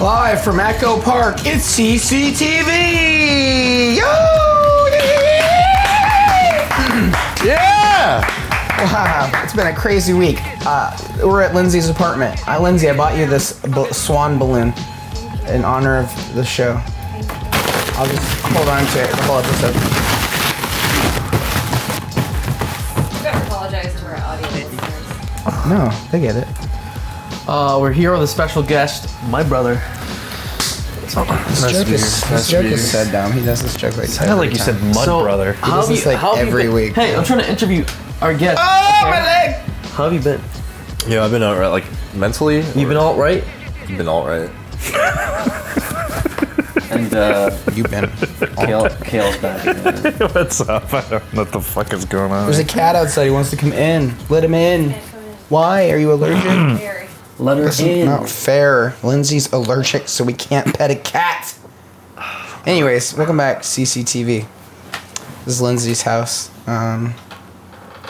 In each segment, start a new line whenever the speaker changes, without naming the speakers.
Live from Echo Park, it's CCTV! Yo!
Yeah!
Wow, it's been a crazy week. We're at Lindsay's apartment. Lindsay, I bought you this swan balloon in honor of the show. I'll just hold on to it the whole episode.
You gotta apologize to our audience listeners.
No, they get it.
We're here with a special guest, my brother.
This joke is so dumb. He does this joke like
Sounded like you said mud brother.
He does this like every week.
Hey, I'm trying to interview our guest.
Oh, my leg!
How have you been?
Yeah, I've been alright, like mentally.
You been all right?
I've been alright.
And
You've been.
Kale's back again.
What's up? I don't know what the fuck is going on.
There's a cat outside. He wants to come in. Let him in. Why? Are you allergic?
Very.
Let her in.
Not fair. Lindsay's allergic, so we can't pet a cat. Anyways, welcome back, CCTV. This is Lindsay's house.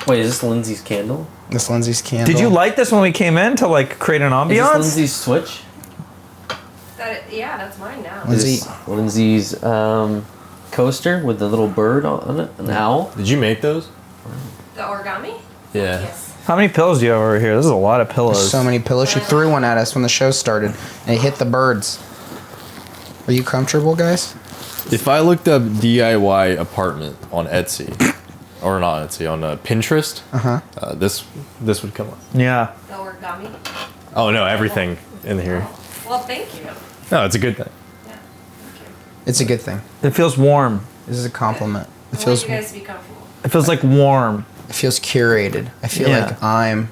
Wait, is this Lindsay's candle?
This is Lindsay's candle.
Did you light this when we came in to like create an
Is this
ambiance?
Lindsay's switch?
Yeah, that's mine now.
Lindsay.
Is this Lindsay's coaster with the little bird on it? An owl?
Did you make those?
The origami?
Yeah.
Yes.
How many pillows do you have over here? This is a lot of pillows.
There's so many pillows. She threw one at us when the show started, and it hit the birds. Are you comfortable, guys?
If I looked up DIY apartment on Etsy, or not Etsy, on Pinterest, this would come up.
Yeah.
The origami?
Oh no, everything in here.
Well, thank you.
No, it's a good thing.
Yeah, thank you.
It's a good thing.
It feels warm.
This is a compliment. It
I want
feels.
you guys to be comfortable.
It feels like warm.
It feels curated. I feel
Yeah.
like I'm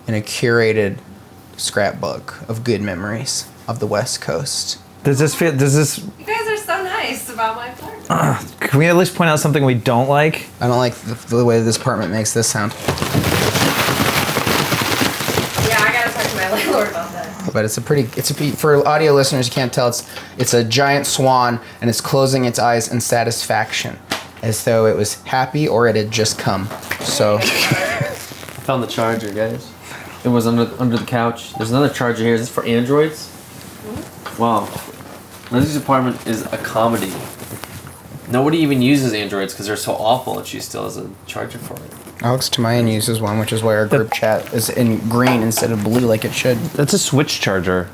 in a curated scrapbook of good memories of the West Coast.
Does this feel? Does this?
You guys are so nice about my apartment.
Can we at least point out something we don't like?
I don't like the way this apartment makes this sound.
Yeah, I gotta talk to my landlord about that.
But for audio listeners, you can't tell, it's a giant swan, and it's closing its eyes in satisfaction, as though it was happy or it had just come. So,
I found the charger, guys. It was under the couch. There's another charger here. Is this for Androids? Wow. Lindsay's apartment is a comedy. Nobody even uses Androids because they're so awful, and she still has a charger for it.
Alex Tamayan uses one, which is why our group chat is in green instead of blue like it should.
That's a Switch charger.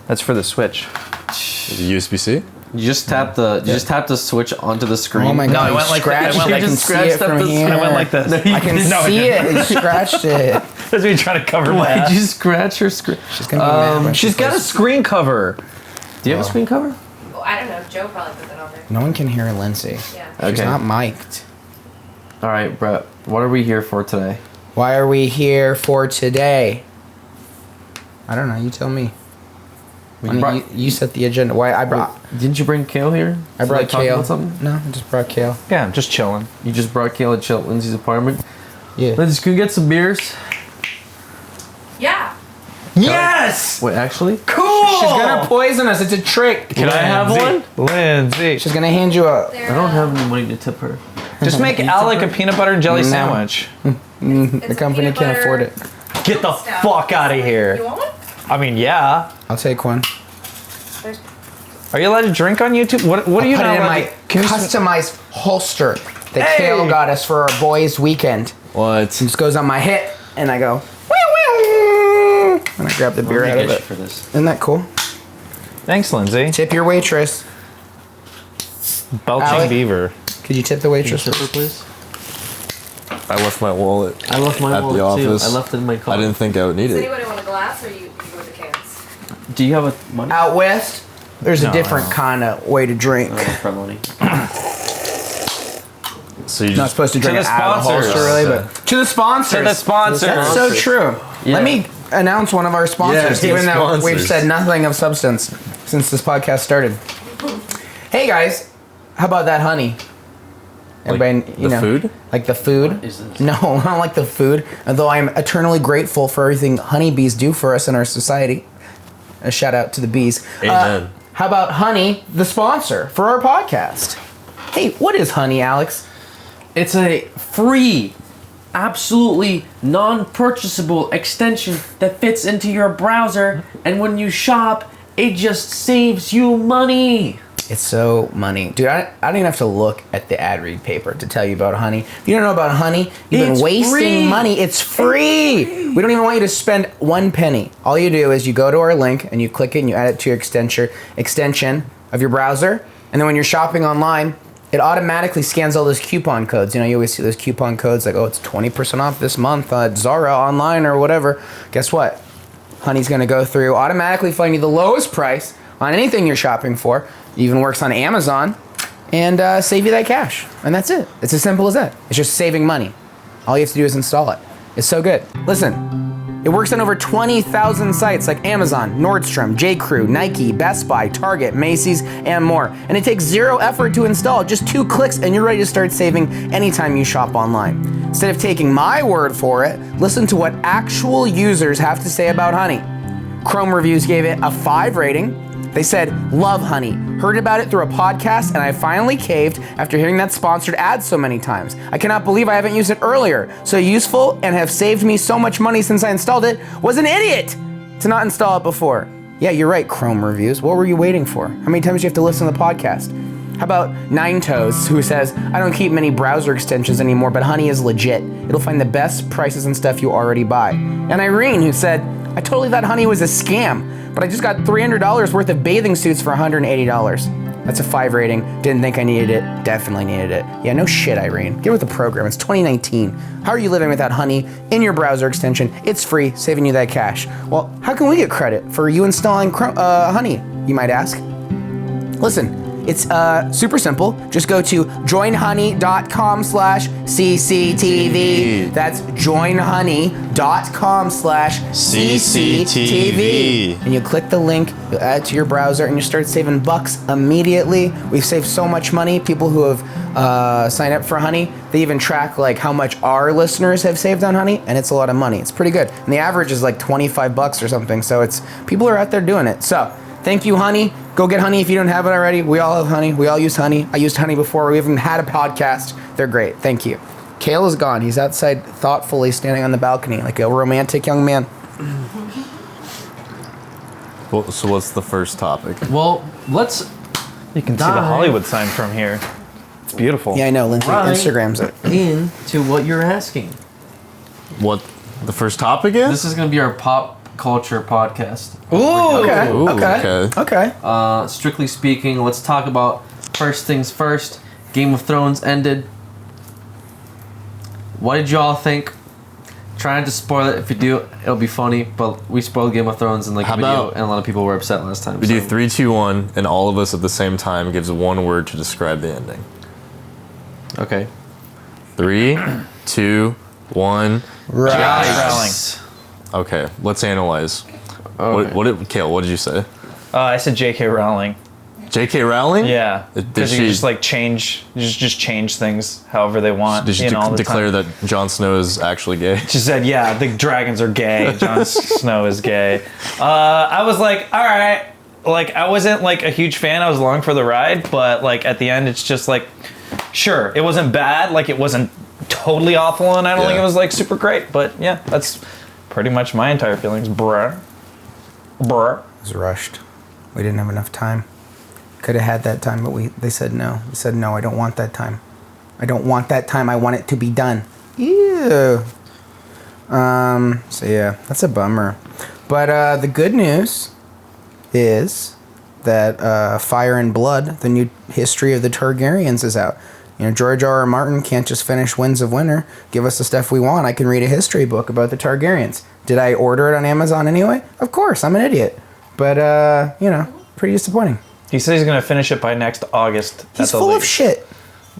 That's for the Switch.
Is it USB-C?
You just tap the switch onto the screen.
Oh my god,
I went like that.
scratched it. I can see it from here.
I went like this.
I can see it. It scratched it.
That's me trying to cover my
Why
ass.
did you scratch her screen?
She's gonna be mad when she
She's got a
plays.
screen cover.
Do you have a screen cover?
Well, I don't know. Joe probably put that on there.
No one can hear Lindsay.
Yeah.
She's
Okay.
not mic'd.
All right, Brett. What are we here for today?
Why are we here for today? I don't know. You tell me. You set the agenda. Why I brought?
Didn't you bring Kale here?
I brought
talk
Kale.
about something?
No, I just brought Kale.
Yeah, I'm just chilling.
You just brought Kale to chill at Lindsay's apartment.
Yeah.
Lindsay, can we get some beers?
Yeah.
Yes!
Wait, actually?
Cool!
She's gonna poison us. It's a trick.
Can I have one?
Lindsay.
She's gonna hand you a.
They're,
I don't have any money to tip her.
Just make Alec a peanut butter and jelly
No.
sandwich.
it's
The company
peanut
can't
butter
afford it.
Get the
stuff.
fuck out of
You
here.
want one?
I mean, yeah.
I'll take one.
There's
Are you allowed to drink on YouTube? What are you
Put
not
it in
allowed
my
to- Can you
customized holster that
Hey!
Kale got us for our boys' weekend.
What?
It just goes on my hip, and I go. And I grab the beer out of it.
For this.
Isn't that cool?
Thanks, Lindsay.
Tip your waitress.
Belching
Alec?
Beaver.
Could you tip the waitress?
Tip her, please.
I left my wallet.
I left my
At the
wallet too.
office.
I left it in my car.
I didn't think I would need
Does
it.
anybody want a glass or you go with the cans?
Do you have a money?
Out west, there's a
No.
different kind of way to drink.
I don't have money.
So you
Not
just
supposed to drink
the
it out of the
sponsors.
holster, really, but to the sponsors.
To the sponsors.
That's so true.
Yeah.
Let me announce one of our sponsors,
Yes, the
even though we've
sponsors.
said nothing of substance since this podcast started. Hey guys, how about that honey? Everybody, you
the
know,
food?
like the food.
What is this?
No, I don't like the food. Although I'm eternally grateful for everything honeybees do for us in our society. A shout out to the bees.
Amen.
How about honey, the sponsor for our podcast? Hey, what is honey, Alex?
It's a free, absolutely non-purchasable extension that fits into your browser, and when you shop It just saves you money.
It's so money. Dude, I don't even have to look at the ad read paper to tell you about honey. If you don't know about honey, you've been wasting
free.
money. It's free. We don't even want you to spend 1 penny. All you do is you go to our link and you click it and you add it to your extension of your browser. And then when you're shopping online, it automatically scans all those coupon codes. You know, you always see those coupon codes like, oh, it's 20% off this month at Zara online or whatever. Guess what? Honey's gonna go through, automatically find you the lowest price on anything you're shopping for. It even works on Amazon, and save you that cash. And that's it. It's as simple as that. It's just saving money. All you have to do is install it. It's so good. Listen, it works on over 20,000 sites like Amazon, Nordstrom, J.Crew, Nike, Best Buy, Target, Macy's, and more. And it takes 0 effort to install, just 2 clicks, and you're ready to start saving anytime you shop online. Instead of taking my word for it, listen to what actual users have to say about Honey. Chrome Reviews gave it a 5 rating. They said, love Honey. Heard about it through a podcast, and I finally caved after hearing that sponsored ad so many times. I cannot believe I haven't used it earlier. So useful and have saved me so much money since I installed it. Was an idiot to not install it before. Yeah, you're right, Chrome Reviews. What were you waiting for? How many times do you have to listen to the podcast? How about Nine Toes, who says, I don't keep many browser extensions anymore, but Honey is legit. It'll find the best prices and stuff you already buy. And Irene, who said, I totally thought Honey was a scam, but I just got $300 worth of bathing suits for $180. That's a 5 rating. Didn't think I needed it. Definitely needed it. Yeah, no shit, Irene. Get with the program. It's 2019. How are you living without Honey in your browser extension? It's free, saving you that cash. Well, how can we get credit for you installing Honey, you might ask? Listen, it's super simple. Just go to joinhoney.com/CCTV. That's joinhoney.com/CCTV. And you click the link, you add it to your browser, and you start saving bucks immediately. We've saved so much money. People who have signed up for Honey, they even track like how much our listeners have saved on Honey, and it's a lot of money. It's pretty good. And the average is like 25 bucks or something. So it's people are out there doing it. So thank you, Honey. Go get Honey if you don't have it already. We all have Honey. We all use Honey. I used Honey before. We even had a podcast. They're great. Thank you. Kale is gone. He's outside thoughtfully standing on the balcony like a romantic young man.
Well, so what's the first topic?
Well, let's
You can see the Hollywood sign from here. It's beautiful.
Yeah, I know. Lindsay Instagrams it.
into what you're asking.
What the first topic is?
This is going to be our pop culture podcast.
Ooh, okay.
Ooh,
Okay. Okay.
Strictly speaking, let's talk about first things first. Game of Thrones ended. What did you all think? Try not to spoil it. If you do, it'll be funny. But we spoiled Game of Thrones in like a video, and a lot of people were upset last time.
We do 3, 2, 1, and all of us at the same time gives 1 word to describe the ending.
Okay.
3, 2, 1.
Right.
Okay, let's analyze.
Okay.
Kale, what did you say?
I said J.K. Rowling.
J.K. Rowling?
Yeah,
Did
because you
she
can just like just change things however they want.
Did she
all the
declare
time.
that Jon Snow is actually gay?
She said, "Yeah, the dragons are gay. Jon Snow is gay." I was like, "All right." Like, I wasn't like a huge fan. I was along for the ride, but like at the end, it's just like, sure, it wasn't bad. Like, it wasn't totally awful, and I don't think it was like super great. But yeah, that's pretty much my entire feelings, bruh.
It was rushed. We didn't have enough time. Could have had that time, but they said no. They said, no, I don't want that time. I don't want that time. I want it to be done. Ew. So yeah, that's a bummer. But the good news is that Fire and Blood, the new history of the Targaryens, is out. You know, George R.R. Martin can't just finish Winds of Winter, give us the stuff we want. I can read a history book about the Targaryens. Did I order it on Amazon anyway? Of course, I'm an idiot. But, you know, pretty disappointing.
He said he's gonna finish it by next August.
He's full of shit.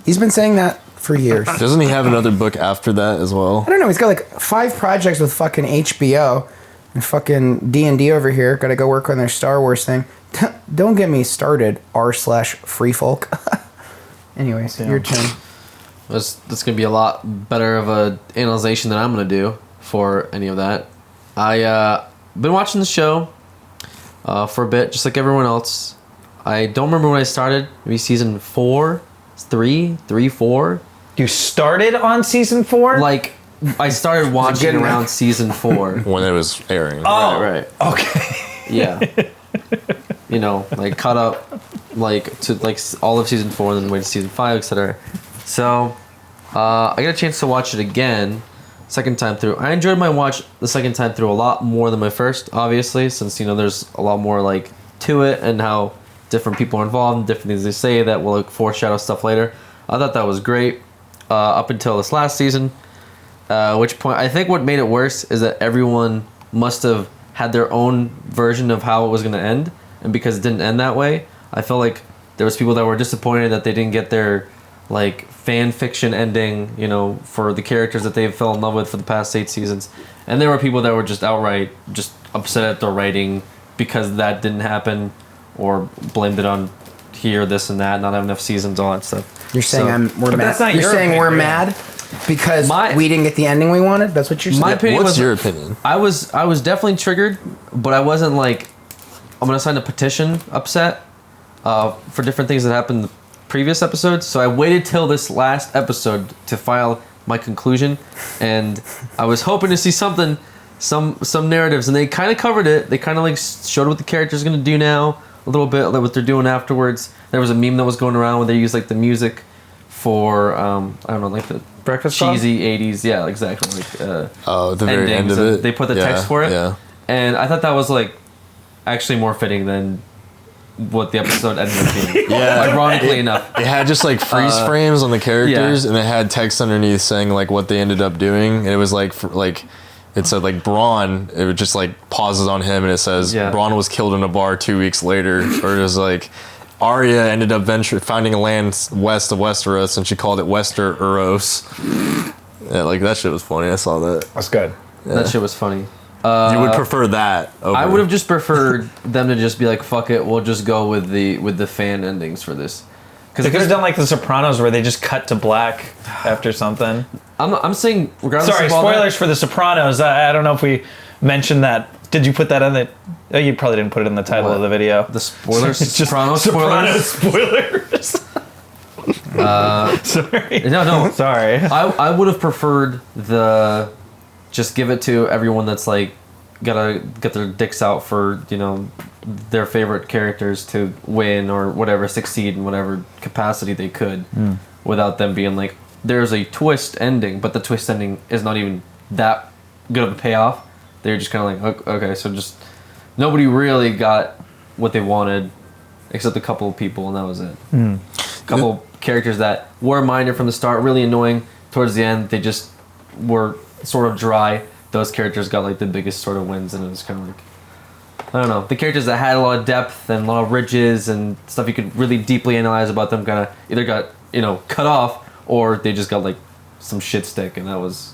He's been saying that for years.
Doesn't he have another book after that as well?
I don't know. He's got like 5 projects with fucking HBO and fucking D&D over here. Got to go work on their Star Wars thing. Don't get me started, r/free folk. Anyways, your turn.
That's going to be a lot better of a analyzation than I'm going to do for any of that. I been watching the show for a bit, just like everyone else. I don't remember when I started. Maybe season 4, 3, 4.
You started on season 4?
Like, I started watching around season 4.
When it was airing.
Oh,
Right.
Okay.
Yeah. you know, like caught up, like to like all of season 4, and then wait to season 5, etc. So I got a chance to watch it again, second time through. I enjoyed my watch the second time through a lot more than my first, obviously, since you know there's a lot more like to it and how different people are involved and different things they say that will like foreshadow stuff later. I thought that was great up until this last season. Which point I think what made it worse is that everyone must have had their own version of how it was going to end, and because it didn't end that way, I felt like there was people that were disappointed that they didn't get their like fan fiction ending, you know, for the characters that they fell in love with for the past 8 seasons, and there were people that were just outright just upset at the writing because that didn't happen, or blamed it on here, this and that, not have enough seasons, all that stuff.
You're saying
But
we're
that's
mad.
not
You're
your
saying we're
opinion.
mad because we didn't get the ending we wanted. That's what you're saying.
My opinion
What's
was,
your opinion?
I was definitely triggered, but I wasn't like, I'm gonna sign a petition upset for different things that happened in the previous episodes. So I waited till this last episode to file my conclusion, and I was hoping to see something, some narratives, and they kind of covered it. They kind of like showed what the character's gonna do now, a little bit, like what they're doing afterwards. There was a meme that was going around where they used like the music for I don't know, like the
Breakfast Club?
cheesy 80s, yeah, exactly, like
At the very end
endings,
of
and
it.
they put the text for it.
Yeah.
And I thought that was like actually more fitting than what the episode ended up being.
Yeah.
Ironically enough.
It had just like freeze frames on the characters, and it had text underneath saying like what they ended up doing, and it was like it said like Braun. It would just like pauses on him, and it says Braun was killed in a bar 2 weeks later, or it was like Arya ended up finding a land west of Westeros, and she called it Westeros. Yeah, like that shit was funny. I saw that.
That's good.
That shit was funny.
You would prefer that over...
I would have just preferred them to just be like, fuck it, we'll just go with the fan endings for this.
They could have done like The Sopranos where they just cut to black after something.
I'm saying, regardless
Sorry,
of all
spoilers
that,
for The Sopranos. I don't know if we mentioned that. Did you put that in the... Oh, you probably didn't put it in the title of the video.
the spoilers,
It's just
Sopranos spoilers.
Sopranos spoilers. Sorry.
No.
Sorry.
I would have preferred just give it to everyone that's like gotta get their dicks out for, you know, their favorite characters to win or whatever, succeed in whatever capacity they could, without them being like, there's a twist ending, but the twist ending is not even that good of a payoff. They're just kind of like, okay, so just nobody really got what they wanted except a couple of people, and that was it. A couple characters that were minor from the start, really annoying. Towards the end, they just were sort of dry. Those characters got like the biggest sort of wins, and it was kind of like, I don't know. The characters that had a lot of depth and a lot of ridges and stuff you could really deeply analyze about them kind of either got, you know, cut off, or they just got like some shit stick, and that was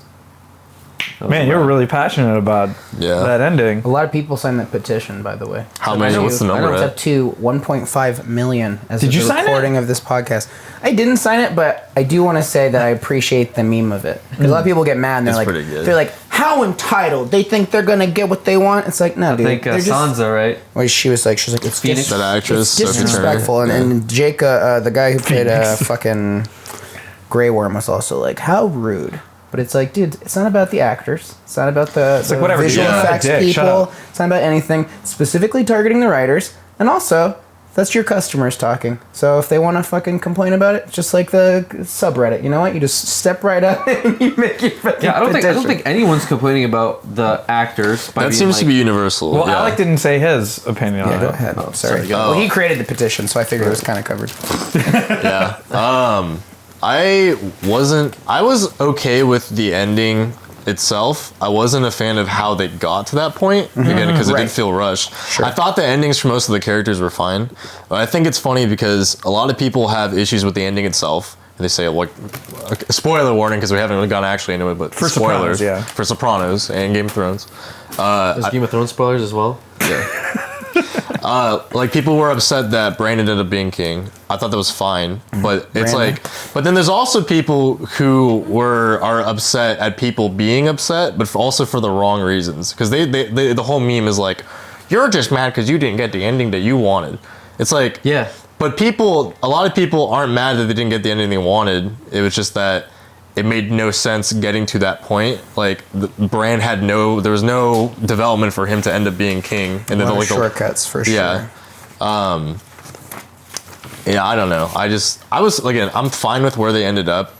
Man, you're really passionate about that ending.
A lot of people signed that petition, by the way.
How many? What's the number?
I know it's up to 1.5 million as of
Did you
the
sign
recording of this podcast. I didn't sign it, but I do want to say that I appreciate the meme of it. Because a lot of people get mad and
It's pretty good.
they're like, how entitled? They think they're gonna get what they want. It's like, no, dude.
I think
they're just-
Sansa, right?
Well, she was like, it's
Phoenix?
That actress,
It's
Sophie Turner.
disrespectful. And Jake, the guy who played fucking Grey Worm, was also like, how rude. But it's like, dude, it's not about the actors. It's not about the
like, whatever,
visual
dude.
effects
Yeah, dick, shut
people.
up.
It's not about anything. It's specifically targeting the writers. And also, that's your customers talking. So if they want to fucking complain about it, just like the subreddit, you know what? You just step right up and you make your fucking
Yeah, I don't
petition.
think anyone's complaining about the actors. By
That
being
seems
like,
to be universal.
Well,
yeah.
Alec didn't say his opinion
Yeah,
on
go
it.
ahead.
Oh,
sorry.
sorry, go.
Well, he created the petition, so I figured it was kind of covered.
Yeah. I was okay with the ending itself. I wasn't a fan of how they got to that point, again, because it
Right.
did feel rushed.
Sure.
I thought the endings for most of the characters were fine. But I think it's funny because a lot of people have issues with the ending itself. They say, like, spoiler warning, because we haven't really gone actually into it, but
For
spoilers.
Sopranos, yeah.
For Sopranos and Game of Thrones.
There's Game of Thrones spoilers as well.
Like, people were upset that Brandon ended up being king. I thought that was fine, but it's
Brandon.
like, but then there's also people who are upset at people being upset, but also for the wrong reasons. Because they the whole meme is like, you're just mad because you didn't get the ending that you wanted. It's like,
Yeah.
but a lot of people aren't mad that they didn't get the ending they wanted. It was just that it made no sense getting to that point. Like, Bran there was no development for him to end up being king. And
A
then
lot
like
of shortcuts, for sure.
yeah. Yeah, I don't know. I'm fine with where they ended up.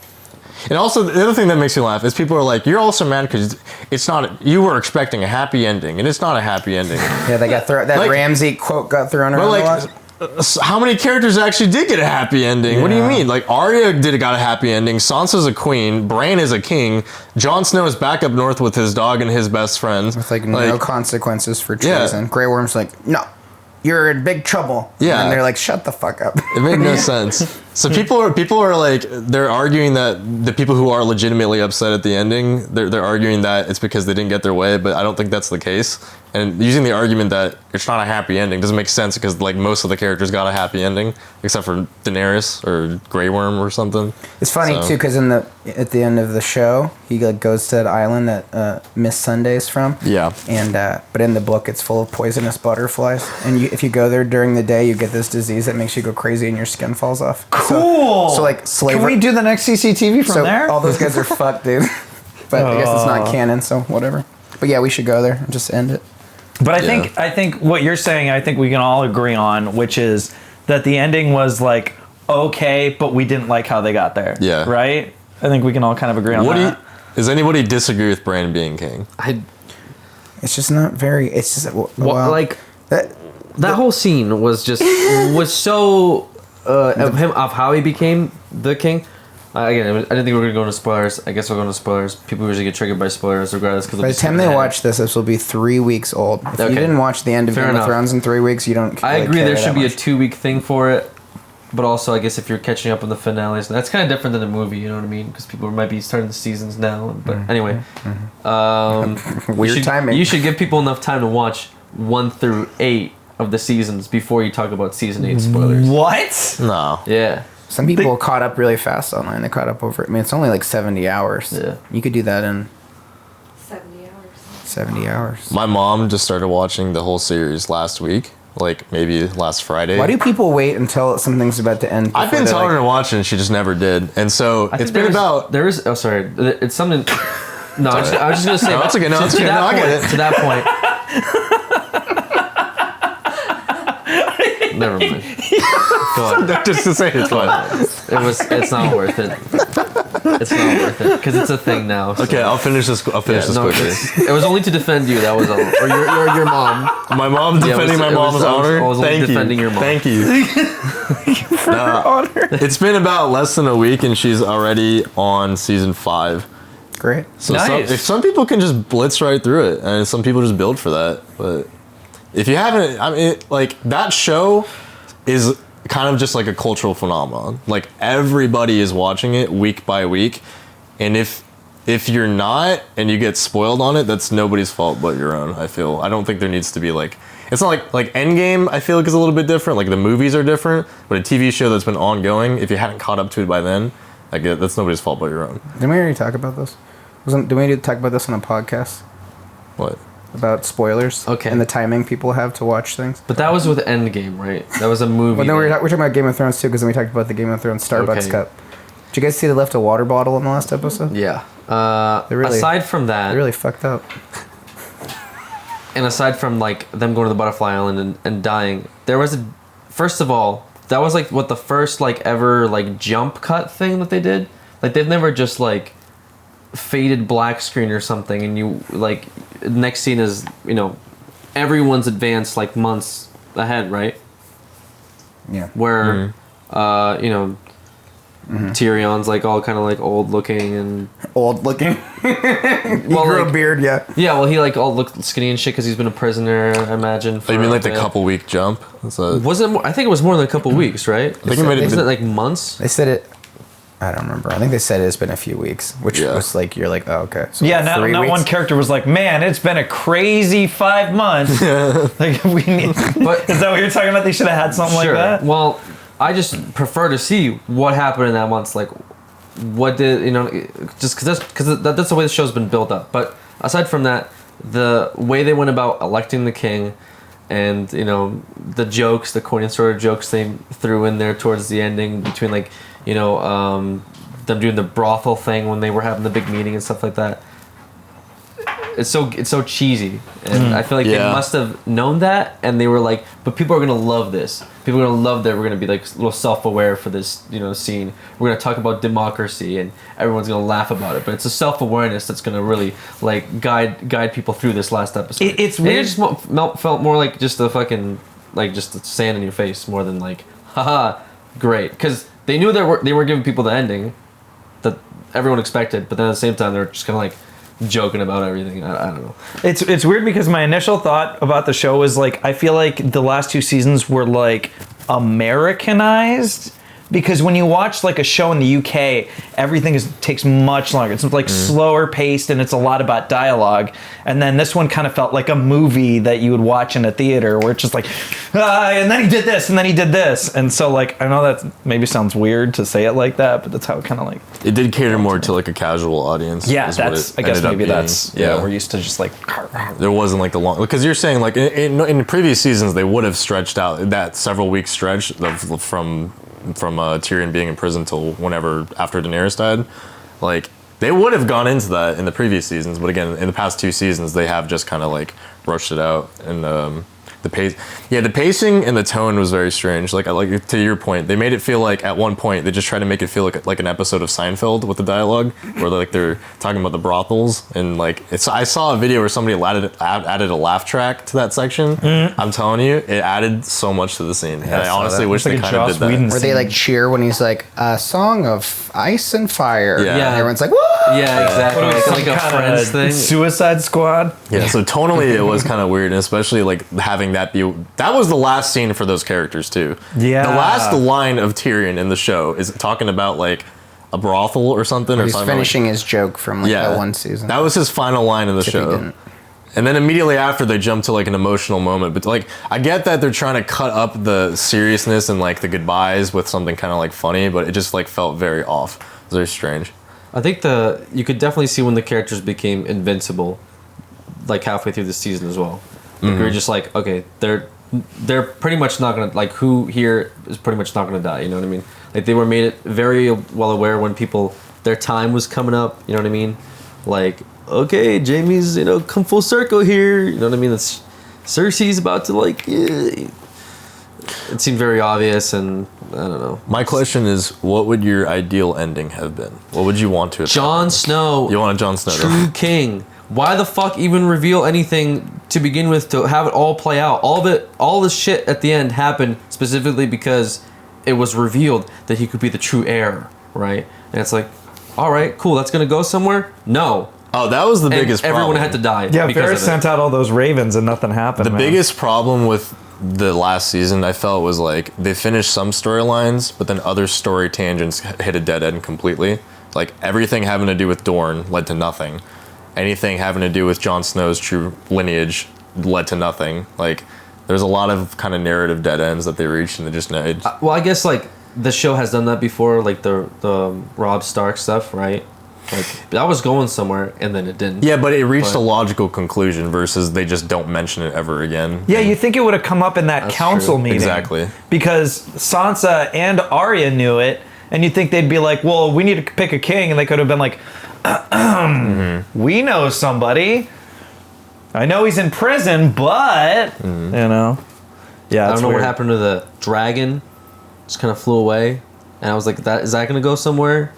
And also, the other thing that makes me laugh is people are like, you're also mad because it's not, you were expecting a happy ending, and it's not a happy ending.
Yeah, they got that like, Ramsey quote got thrown around a lot.
How many characters actually did get a happy ending? Yeah. What do you mean? Like, Arya got a happy ending, Sansa's a queen, Bran is a king, Jon Snow is back up north with his dog and his best friend.
With, no consequences for treason. Yeah. Grey Worm's like, no. You're in big trouble.
Yeah.
And they're like, shut the fuck up.
It made no sense. So people are like, they're arguing that the people who are legitimately upset at the ending, they're arguing that it's because they didn't get their way, but I don't think that's the case. And using the argument that it's not a happy ending doesn't make sense because like most of the characters got a happy ending, except for Daenerys or Grey Worm or something.
It's funny too because at the end of the show, he like goes to that island that Miss Sunday's from.
Yeah.
And but in the book, it's full of poisonous butterflies, and if you go there during the day, you get this disease that makes you go crazy and your skin falls off.
Cool.
So like slavery.
Can we do the next CCTV from there?
All those guys are fucked, dude. But I guess it's not canon, so whatever. But yeah, we should go there and just end it.
But I think what you're saying, I think we can all agree on, which is that the ending was like okay, but we didn't like how they got there.
Yeah.
Right? I think we can all kind of agree on that.
Does anybody disagree with Bran being king?
It's just not very. It's just
like that whole scene was so of how he became the king. Again, I didn't think we were going to go into spoilers. I guess we'll go into spoilers. People usually get triggered by spoilers regardless. By
the time they watch this will be 3 weeks old. If you didn't watch the end of Game of Thrones in 3 weeks, you don't
I agree there should be a 2-week thing for it. But also, I guess if you're catching up on the finales, that's kind of different than a movie, you know what I mean? Because people might be starting the seasons now. But anyway.
Weird timing.
You should give people enough time to watch 1 through 8 of the seasons before you talk about season 8 spoilers.
What?
No.
Yeah.
Some people caught up really fast online. They caught up over. I mean, it's only like 70 hours.
Yeah.
You could do that in
70 hours.
70 hours.
My mom just started watching the whole series last week, like maybe last Friday.
Why do people wait until something's about to end?
I've been telling her to watch it, and she just never did. And so it's been about.
There is. Oh, sorry. It's something. No, I was just gonna say.
No, it's okay. No, it's okay. No, I get it.
To that point. Never mind. Go on.
Just to say it's fun.
It's not worth it. It's not worth it because it's a thing now. So.
Okay, I'll finish this quickly.
It was only to defend you. That was all. Or your mom.
My mom defending my mom's honor.
I was only defending your mom.
Thank you.
For her honor.
It's been about less than a week, and she's already on season 5.
Great.
So
nice.
some people can just blitz right through it, and some people just build for that. But if you haven't, I mean, like that show is kind of just like a cultural phenomenon. Like everybody is watching it week by week, and if you're not and you get spoiled on it, that's nobody's fault but your own. I don't think there needs to be like, it's not like Endgame. I feel like is a little bit different. Like the movies are different, but a TV show that's been ongoing, if you hadn't caught up to it by then, like that's nobody's fault but your own.
Didn't we already talk about this? Did we talk about this on a podcast?
What?
About spoilers,
okay,
and the timing people have to watch things.
But that was with Endgame, right? That was a movie.
Well, no, we're talking about Game of Thrones too, because then we talked about the Game of Thrones Starbucks cup. Did you guys see they left a water bottle in the last episode?
Yeah. Aside from that,
they really fucked up.
And aside from like them going to the Butterfly Island and dying, there was first of all, that was like what the first like ever like jump cut thing that they did. Like they've never just like faded black screen or something, and you like next scene is everyone's advanced like months ahead, right?
Yeah.
Where Tyrion's like all kind of like old looking and
he grew a beard, yeah.
Yeah, well he like all looked skinny and shit because he's been a prisoner, I imagine.
You mean like the couple week jump?
Was it more, I think it was more than a couple weeks, right?
I think it might have
been like months.
They said it. I don't remember. I think they said it's been a few weeks, which was like, you're like, oh, okay. So
yeah,
like
not one character was like, man, it's been a crazy 5 months. Like we need. But is that what you're talking about? They should have had something like that.
Well, I just prefer to see what happened in that month. Like, what did just because that's the way the show's been built up. But aside from that, the way they went about electing the king, and the jokes, the corny sort of jokes they threw in there towards the ending between like. Them doing the brothel thing when they were having the big meeting and stuff like that. it's so cheesy, and I feel like they must have known that, and they were like, but people are gonna love this. People are gonna love that we're gonna be like a little self-aware for this, scene. We're gonna talk about democracy, and everyone's gonna laugh about it. But it's a self-awareness that's gonna really like guide people through this last episode.
It's weird.
It just felt more like just the fucking like just the sand in your face more than like, haha, great, because they knew they were giving people the ending that everyone expected, but then at the same time they're just kind of like joking about everything. I don't know.
It's weird because my initial thought about the show was like, I feel like the last 2 seasons were like Americanized, because when you watch like a show in the UK, everything takes much longer. It's like slower paced, and it's a lot about dialogue. And then this one kind of felt like a movie that you would watch in a theater, where it's just like, and then he did this, and then he did this. And so like, I know that maybe sounds weird to say it like that, but that's how it kind of like.
It did cater more to like a casual audience.
Yeah, I guess maybe that's we're used to just like.
There wasn't like the long, because you're saying like in previous seasons they would have stretched out that several week stretch from Tyrion being in prison till whenever after Daenerys died. Like they would have gone into that in the previous seasons, but again in the past 2 seasons they have just kind of like rushed it out. And the pacing and the tone was very strange. Like to your point, they made it feel like at one point they just tried to make it feel like an episode of Seinfeld with the dialogue, where they're talking about the brothels, and like I saw a video where somebody added a laugh track to that section. I'm telling you, it added so much to the scene. And I honestly wish they kind of did that.
Where they like cheer when he's like a song of ice and fire.
Yeah.
And everyone's like, woo!
Yeah, exactly. It's like a Friends thing.
Suicide Squad.
Yeah, so tonally it was kind of weird, and especially like having that was the last scene for those characters too.
Yeah.
The last line of Tyrion in the show is talking about like a brothel or something. Or
he's
something
finishing his joke from like that one season.
That was his final line in the show. And then immediately after they jump to like an emotional moment. But like I get that they're trying to cut up the seriousness and like the goodbyes with something kind of like funny, but it just like felt very off. It was very strange.
I think you could definitely see when the characters became invincible, like halfway through the season as well. Like we were just like, okay, they're pretty much not gonna, like, who here is pretty much not gonna die, you know what I mean? Like they were made it very well aware when their time was coming up, you know what I mean? Like, okay, Jaime's come full circle here, you know what I mean? It's Cersei's about to like. It seemed very obvious, and I don't know.
My question is, what would your ideal ending have been? What would you want to have
Jon Snow.
You want a Jon Snow?
True king. Why the fuck even reveal anything to begin with to have it all play out? All this shit at the end happened specifically because it was revealed that he could be the true heir, right? And it's like, all right, cool, that's gonna go somewhere? No.
Oh, that was the biggest problem.
Everyone had to die.
Yeah, Varys sent out all those ravens and nothing happened.
The biggest problem with the last season, I felt, was like they finished some storylines, but then other story tangents hit a dead end completely. Like everything having to do with Dorne led to nothing. Anything having to do with Jon Snow's true lineage led to nothing. Like there's a lot of kind of narrative dead ends that they reached and they just made.
Well, I guess like the show has done that before, like the Robb Stark stuff, right? Like that was going somewhere and then it didn't.
Yeah, but it reached a logical conclusion versus they just don't mention it ever again.
Yeah, you think it would have come up in that council meeting.
Exactly.
Because Sansa and Arya knew it, and you think they'd be like, well, we need to pick a king, and they could have been like, we know somebody. I know he's in prison, but yeah,
I don't know what happened to the dragon. Just kind of flew away, and I was like, is that gonna go somewhere?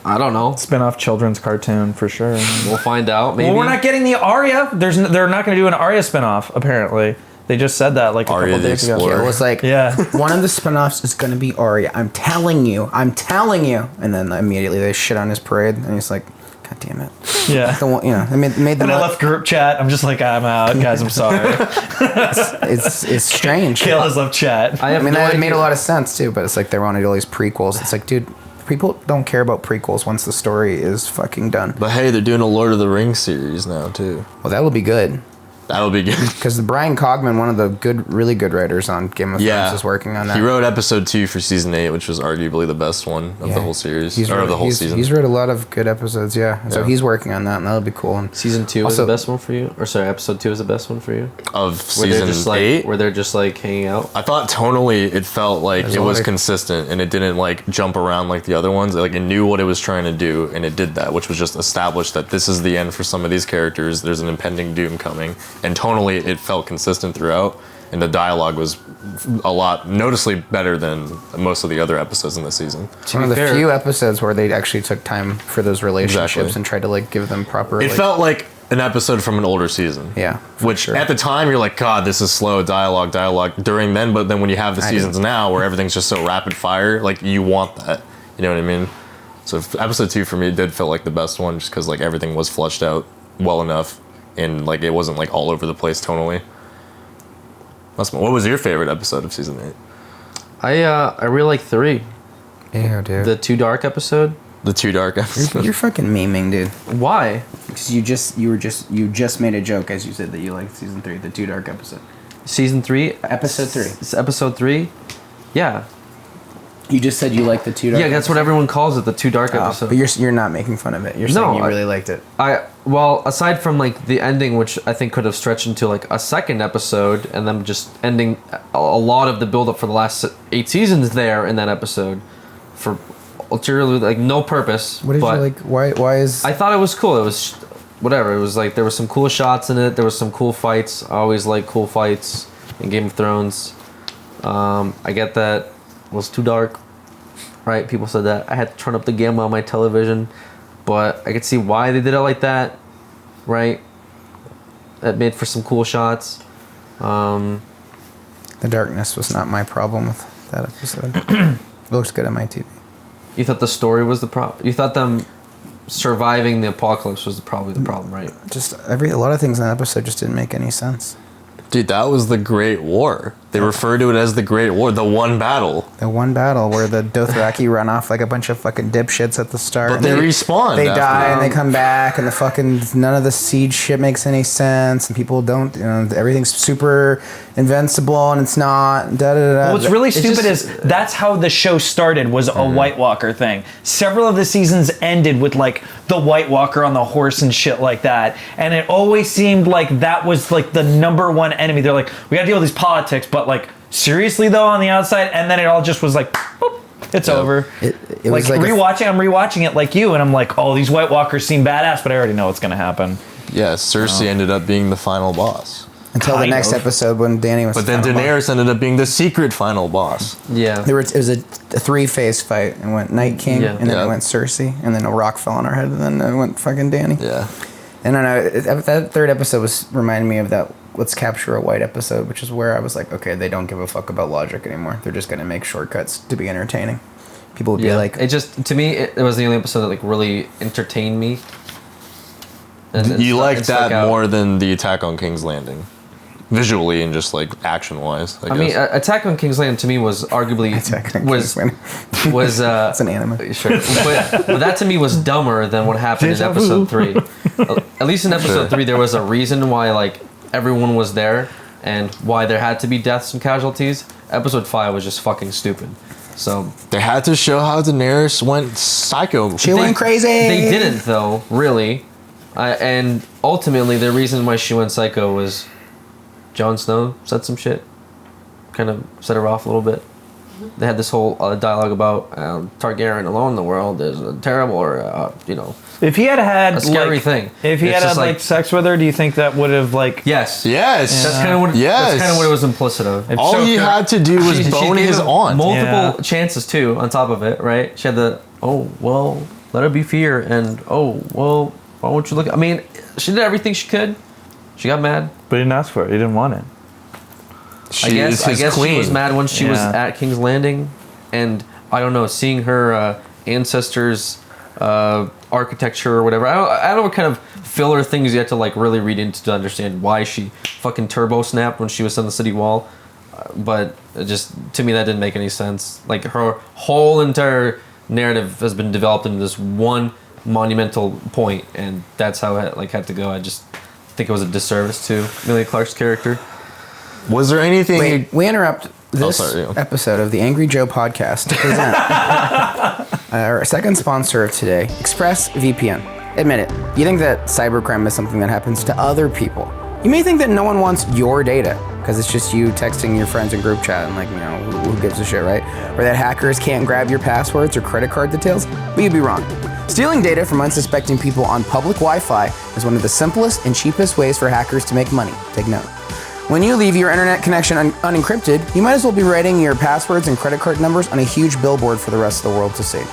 I don't know.
Spin-off children's cartoon for sure.
We'll find out. Maybe.
Well, we're not getting the Arya. They're not going to do an Arya spin-off. Apparently, they just said that like a couple days ago.
Yeah, it was like, one of the spin-offs is going to be Arya. I'm telling you. And then immediately they shit on his parade, and he's like, God damn it.
Yeah.
They made them.
And I left group chat. I'm just like, I'm out, guys. I'm sorry.
it's strange.
Kayla's left chat.
I mean, that made a lot of sense too. But it's like they wanted to do all these prequels. It's like, dude. People don't care about prequels once the story is fucking done.
But hey, they're doing a Lord of the Rings series now too.
Well, that will be good.
That'll be good.
Because Brian Cogman, one of the really good writers on Game of Thrones, is working on that.
He wrote episode 2 for season 8, which was arguably the best one of the whole series, of the whole season.
He's wrote a lot of good episodes, So he's working on that, and that'll be cool. And
season 2 is the best one for you? Or sorry, episode 2 is the best one for you?
Of season 8?
Where they're just like hanging out?
I thought tonally it felt like it was consistent, and it didn't like jump around like the other ones. Like it knew what it was trying to do, and it did that, which was just establish that this is the end for some of these characters. There's an impending doom coming, and tonally it felt consistent throughout, and the dialogue was a lot noticeably better than most of the other episodes in the season.
It's one of the few episodes where they actually took time for those relationships and tried to like give them proper.
It felt like an episode from an older season.
Yeah.
Which at the time you're like, God, this is slow dialogue during then, but then when you have the seasons now where everything's just so rapid fire, like you want that. You know what I mean? So episode 2 for me did feel like the best one, just because like everything was fleshed out well enough, and like it wasn't like all over the place tonally. What was your favorite episode of season 8?
I really like 3.
Yeah, dude.
The Too Dark episode.
The Too Dark episode.
You're fucking memeing, dude.
Why?
Because you just made a joke as you said that you liked season 3, the Too Dark episode.
Season 3,
episode 3.
It's episode 3. Yeah.
You just said you liked the Too Dark.
Yeah, that's what everyone calls it, the Too Dark episode.
But you're not making fun of it. You're saying you really liked it.
Well, aside from like the ending, which I think could have stretched into like a second episode, and then just ending a lot of the build up for the last 8 seasons there in that episode, for ulteriorly like no purpose.
What did you like? Why is?
I thought it was cool. It was whatever. It was like there were some cool shots in it. There was some cool fights. I always like cool fights in Game of Thrones. I get that it was too dark, right? People said that. I had to turn up the gamma on my television, but I could see why they did it like that, right? It made for some cool shots.
The darkness was not my problem with that episode. It looks good on my TV.
You thought the story was the problem? You thought them surviving the apocalypse was probably the problem, right?
Just a lot of things in that episode just didn't make any sense.
Dude, that was the Great War. They refer to it as the Great War, the one battle.
The one battle where the Dothraki run off like a bunch of fucking dipshits at the start.
But they respawn.
They die and they come back, and the fucking none of the siege shit makes any sense, and people don't. Everything's super invincible, and it's not. Da da da.
Well, what's really stupid is that's how the show started. Was a White Walker thing. Several of the seasons ended with like the White Walker on the horse and shit like that, and it always seemed like that was like the number one enemy. They're like, we gotta deal with these politics, but like seriously though on the outside, and then it all just was like, boop, it's over.
It
like
was like
I'm rewatching it like you, and I'm like, oh, these White Walkers seem badass, but I already know what's gonna happen.
Yeah, Cersei ended up being the final boss.
Until the next episode when Dany was.
But then Daenerys ended up being the secret final boss.
Yeah.
It was a 3-phase fight. It went Night King, and then it went Cersei, and then a rock fell on her head, and then it went fucking Dany.
Yeah.
And I know that third episode was reminding me of that Let's Capture a White episode, which is where I was like, okay, they don't give a fuck about logic anymore. They're just gonna make shortcuts to be entertaining. People would be like,
it just to me it was the only episode that like really entertained me.
And you liked that more than the Attack on King's Landing, visually and just like action wise. I
mean, Attack on King's Landing to me was arguably was
it's an anime.
Sure, but that to me was dumber than what happened in episode 3. At least in episode 3, there was a reason why like everyone was there and why there had to be deaths and casualties. Episode 5 was just fucking stupid. So
they had to show how Daenerys went psycho.
She went crazy.
They didn't though, really. And ultimately, the reason why she went psycho was Jon Snow said some shit, kind of set her off a little bit. They had this whole dialogue about Targaryen alone in the world is terrible, or
If he had
a scary thing.
If he had like sex with her, do you think that would have like?
Yes.
That's
kind of what. That's kind of what it was implicit of.
All he had to do was bone his aunt.
Multiple chances too. On top of it, right? She had the let her be fear, and why won't you look? I mean, she did everything she could. She got mad,
but he didn't ask for it. He didn't want it.
I guess she was mad when she was at King's Landing, and I don't know, seeing her ancestors' architecture or whatever. I don't know what kind of filler things you have to like really read into to understand why she fucking turbo snapped when she was on the city wall. But it just to me that didn't make any sense. Like her whole entire narrative has been developed into this one monumental point, and that's how it like had to go. I just think think it was a disservice to Emilia Clarke's character.
Was there anything?
Wait, we interrupt this
sorry.
episode of the Angry Joe podcast to present our second sponsor of today, ExpressVPN. Admit it, you think that cybercrime is something that happens to other people. You may think that no one wants your data because it's just you texting your friends in group chat and who gives a shit, right? Or that hackers can't grab your passwords or credit card details, but you'd be wrong. Stealing data from unsuspecting people on public Wi-Fi is one of the simplest and cheapest ways for hackers to make money. Take note. When you leave your internet connection unencrypted, you might as well be writing your passwords and credit card numbers on a huge billboard for the rest of the world to see.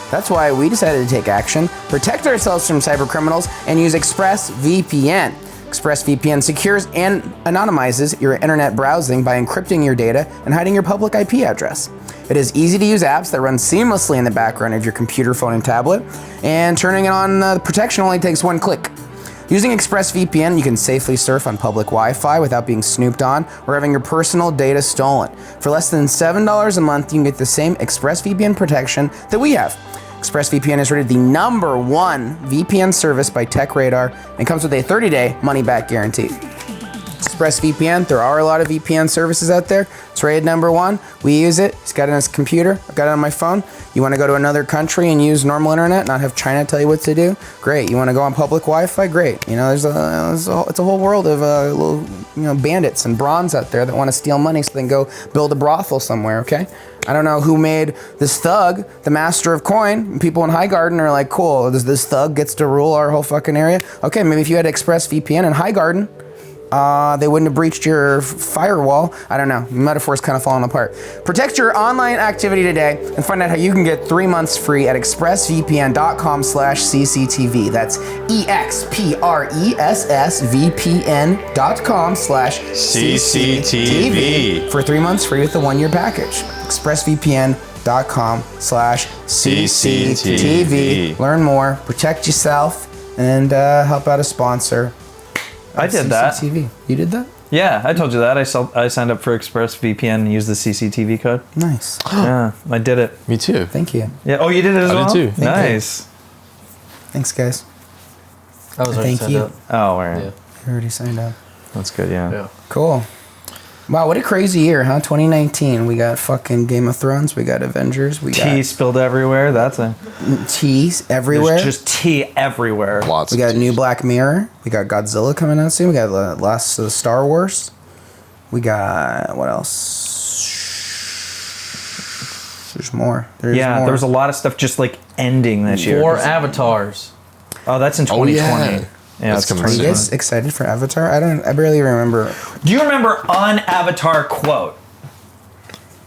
That's why we decided to take action, protect ourselves from cyber criminals, and use ExpressVPN. ExpressVPN secures and anonymizes your internet browsing by encrypting your data and hiding your public IP address. It is easy to use apps that run seamlessly in the background of your computer, phone, and tablet, and turning it on the protection only takes one click. Using ExpressVPN, you can safely surf on public Wi-Fi without being snooped on or having your personal data stolen. For less than $7 a month, you can get the same ExpressVPN protection that we have. ExpressVPN is rated the #1 VPN service by TechRadar and comes with a 30-day money-back guarantee. ExpressVPN, there are a lot of VPN services out there. It's rated #1. We use it. He's got it on his computer. I've got it on my phone. You want to go to another country and use normal internet, not have China tell you what to do? Great. You want to go on public Wi-Fi? Great. It's a whole world of little bandits and bronze out there that want to steal money so they can go build a brothel somewhere. Okay. I don't know who made this thug the master of coin. People in Highgarden are like, cool. This thug gets to rule our whole fucking area. Okay, maybe if you had ExpressVPN in Highgarden, they wouldn't have breached your firewall. I don't know. Metaphor's kind of falling apart. Protect your online activity today and find out how you can get 3 months free at expressvpn.com/cctv. That's expressvpn.com/cctv for 3 months free with the 1-year package. expressvpn.com/cctv. Learn more, protect yourself, and help out a sponsor.
I did that.
CCTV. You did that?
Yeah, I told you that. I signed up for ExpressVPN and used the CCTV code.
Nice.
Yeah, I did it.
Me too.
Thank you.
Yeah. Oh, you did it as well?
I did too.
Nice.
Thanks, guys.
I was already
Thank
signed
you.
up.
Oh, all right.
Yeah.
You already signed up.
That's good, yeah.
Cool. Wow, what a crazy year, huh? 2019. We got fucking Game of Thrones. We got Avengers. We got
Tea spilled everywhere. That's a...
teas everywhere.
There's just tea everywhere.
Lots.
We got
of
new Black Mirror. We got Godzilla coming out soon. We got the last of the Star Wars. We got what else? There's more. There's more.
There was a lot of stuff just ending this year.
4 avatars.
Oh, that's in 2020.
yeah.
Yeah,
That's
it's
coming
Are you
soon.
guys excited for Avatar? I barely remember.
Do you remember an Avatar quote?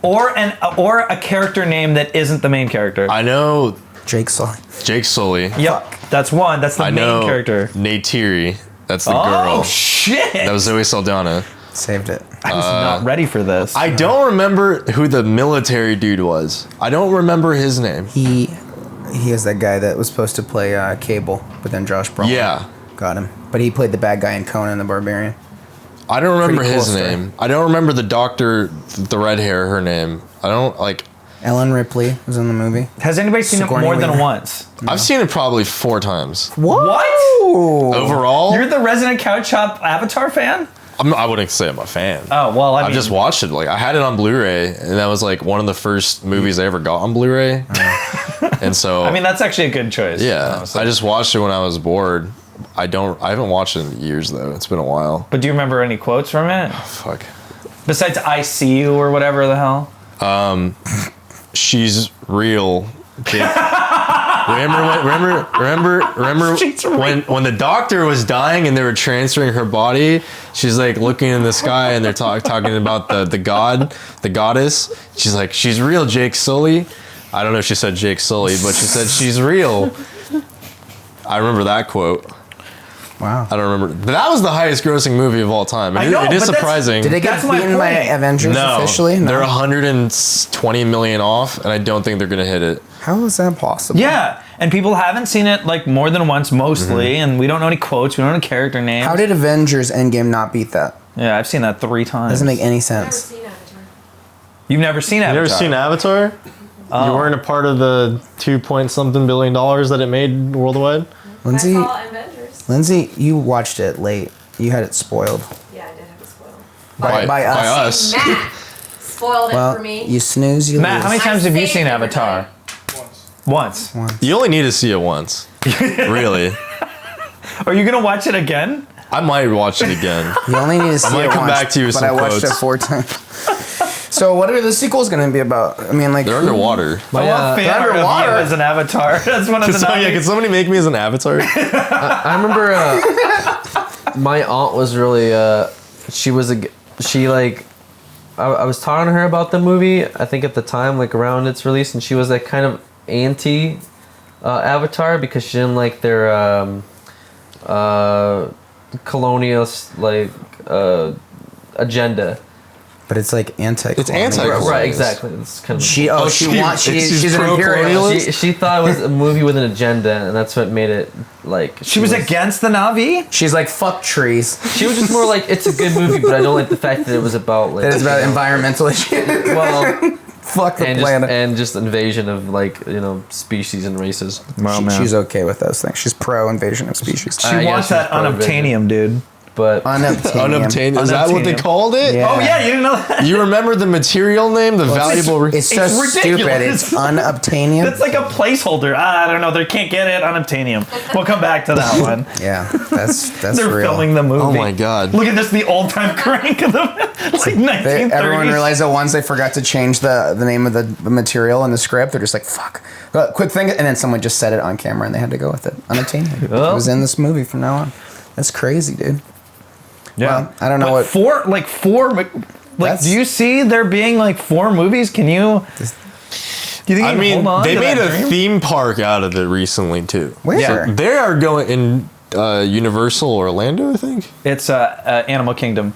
Or a character name that isn't the main character?
I know
Jake Sully.
Jake Sully.
Yep, that's one. That's the
I
main
know
character.
Neytiri. That's the
Oh,
girl.
shit!
That was Zoe Saldana.
Saved it.
I was not ready for this.
I don't remember who the military dude was. I don't remember his name.
He is that guy that was supposed to play Cable, but then Josh Brolin got him. But he played the bad guy in Conan the Barbarian.
I don't remember
Pretty cool
his
story.
name. I don't remember the doctor, the red hair, her name. I don't
Ellen Ripley was in the movie.
Has anybody seen it
Sigourney
more than
Weaver.
once?
I've seen it probably 4 times.
What?
Overall?
You're the resident couch shop Avatar fan?
I wouldn't say I'm a fan.
Oh, well, I mean...
I've just watched it. I had it on Blu-ray, and that was one of the first movies I ever got on Blu-ray. And so...
I mean, that's actually a good choice.
yeah,
honestly.
I just watched it when I was bored. I haven't watched it in years, though. It's been a while.
But do you remember any quotes from it?
Fuck.
Besides I see you or whatever the hell?
She's real. Remember when the doctor was dying and they were transferring her body? She's looking in the sky and they're talking about the goddess. She's like, she's real, Jake Sully. I don't know if she said Jake Sully, but she said she's real. I remember that quote.
Wow.
I don't remember, but that was the highest grossing movie of all time.
I know,
it is
but that's-
surprising.
Did they get
That's my
beaten by
point.
Avengers officially? No.
They're 120 million off, and I don't think they're gonna hit it.
How is that possible?
Yeah, and people haven't seen it more than once mostly, and we don't know any quotes, we don't know any character names.
How did Avengers Endgame not beat that?
Yeah, I've seen that 3 times.
Doesn't make any
Never
sense.
seen Avatar.
You've never seen Avatar?
You ever seen Avatar? You weren't a part of the $2-point-something billion that it made worldwide?
Lindsay,
I saw Avengers.
you watched it late. You had it spoiled.
Yeah, I did have it spoiled.
By us.
Matt spoiled it
Well,
for me.
you snooze, you
Matt, how
lose.
many times have you
saved
seen
everybody.
Avatar? Once.
You only need to see it once. Really.
Are you gonna watch it again?
I might watch it again.
You only need to see
might
it
come
once,
back to you with
but
some
I watched
quotes.
it 4 times. So what are the sequels going to be about? I mean, like
They're underwater.
I love fan art of
underwater.
you as an avatar. That's one of the
So, yeah, can somebody make me as an avatar?
I remember my aunt was really I was talking to her about the movie, I think at the time, like around its release, and she was like kind of anti Avatar because she didn't like their colonial agenda.
But it's like anti-colonial.
It's anti-colonial.
Right, exactly. It's kind of
She's an imperialist.
she thought it was a movie with an agenda, and that's what made it like.
She was against the Na'vi?
She's like, fuck trees.
She was just more like, it's a good movie, but I don't like the fact that it was about like.
That is about environmental issues.
Well,
Fuck the
and
planet.
just invasion of like species and races.
She's okay with those things. She's pro invasion of species.
She
yeah,
wants
she's
that
pro-vision.
unobtainium, dude.
But
Unobtainium.
Is that what they
Unobtainium.
called it?
Yeah.
Oh yeah, you didn't know that?
You remember the material name? The valuable...
It's so
It's
stupid.
ridiculous.
It's unobtainium.
That's like a placeholder. I don't know. They can't get it. Unobtainium. We'll come back to that one.
Yeah, that's
They're
real.
filming the movie.
Oh my god.
Look at this, the old time crank of them. It's like 1930s.
Everyone realized that once they forgot to change the name of the material in the script, they're just like, fuck. Quick thing, and then someone just said it on camera and they had to go with it. Unobtainium.
Oh.
It was in this movie from now on. That's crazy, dude.
Yeah.
Well, I don't know
But
what...
four, do you see there being like 4 movies? Can you... Do you think
I
you can
mean,
hold on
they
to
made
that
a
dream?
theme park out of it recently, too.
Where?
Yeah.
They are going in Universal Orlando, I think.
It's Animal Kingdom.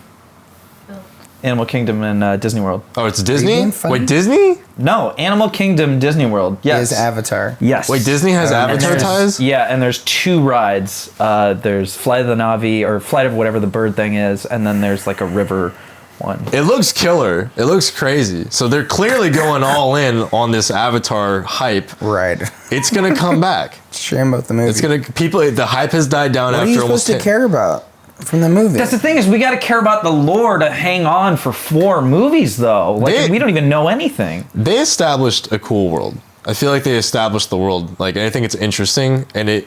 Animal Kingdom and Disney World.
Oh, it's Disney?
being funny?
Wait, Disney?
No, Animal Kingdom, Disney World. Yes.
Is Avatar.
Yes.
Wait, Disney has
And
Avatar
there's-
ties?
Yeah, and there's 2 rides. There's Flight of the Na'vi, or Flight of whatever the bird thing is, and then there's like a river one.
It looks killer. It looks crazy. So they're clearly going all in on this Avatar hype.
Right.
It's gonna come back.
Shame about the movie.
It's gonna the hype has died down
What are
after
you
almost
supposed to
10
care about from the movie?
That's the thing, is we got to care about the lore to hang on for 4 movies, though. Like,
They-
we don't even know anything.
They established a cool world. I feel like they established the world. Like, I think it's interesting, and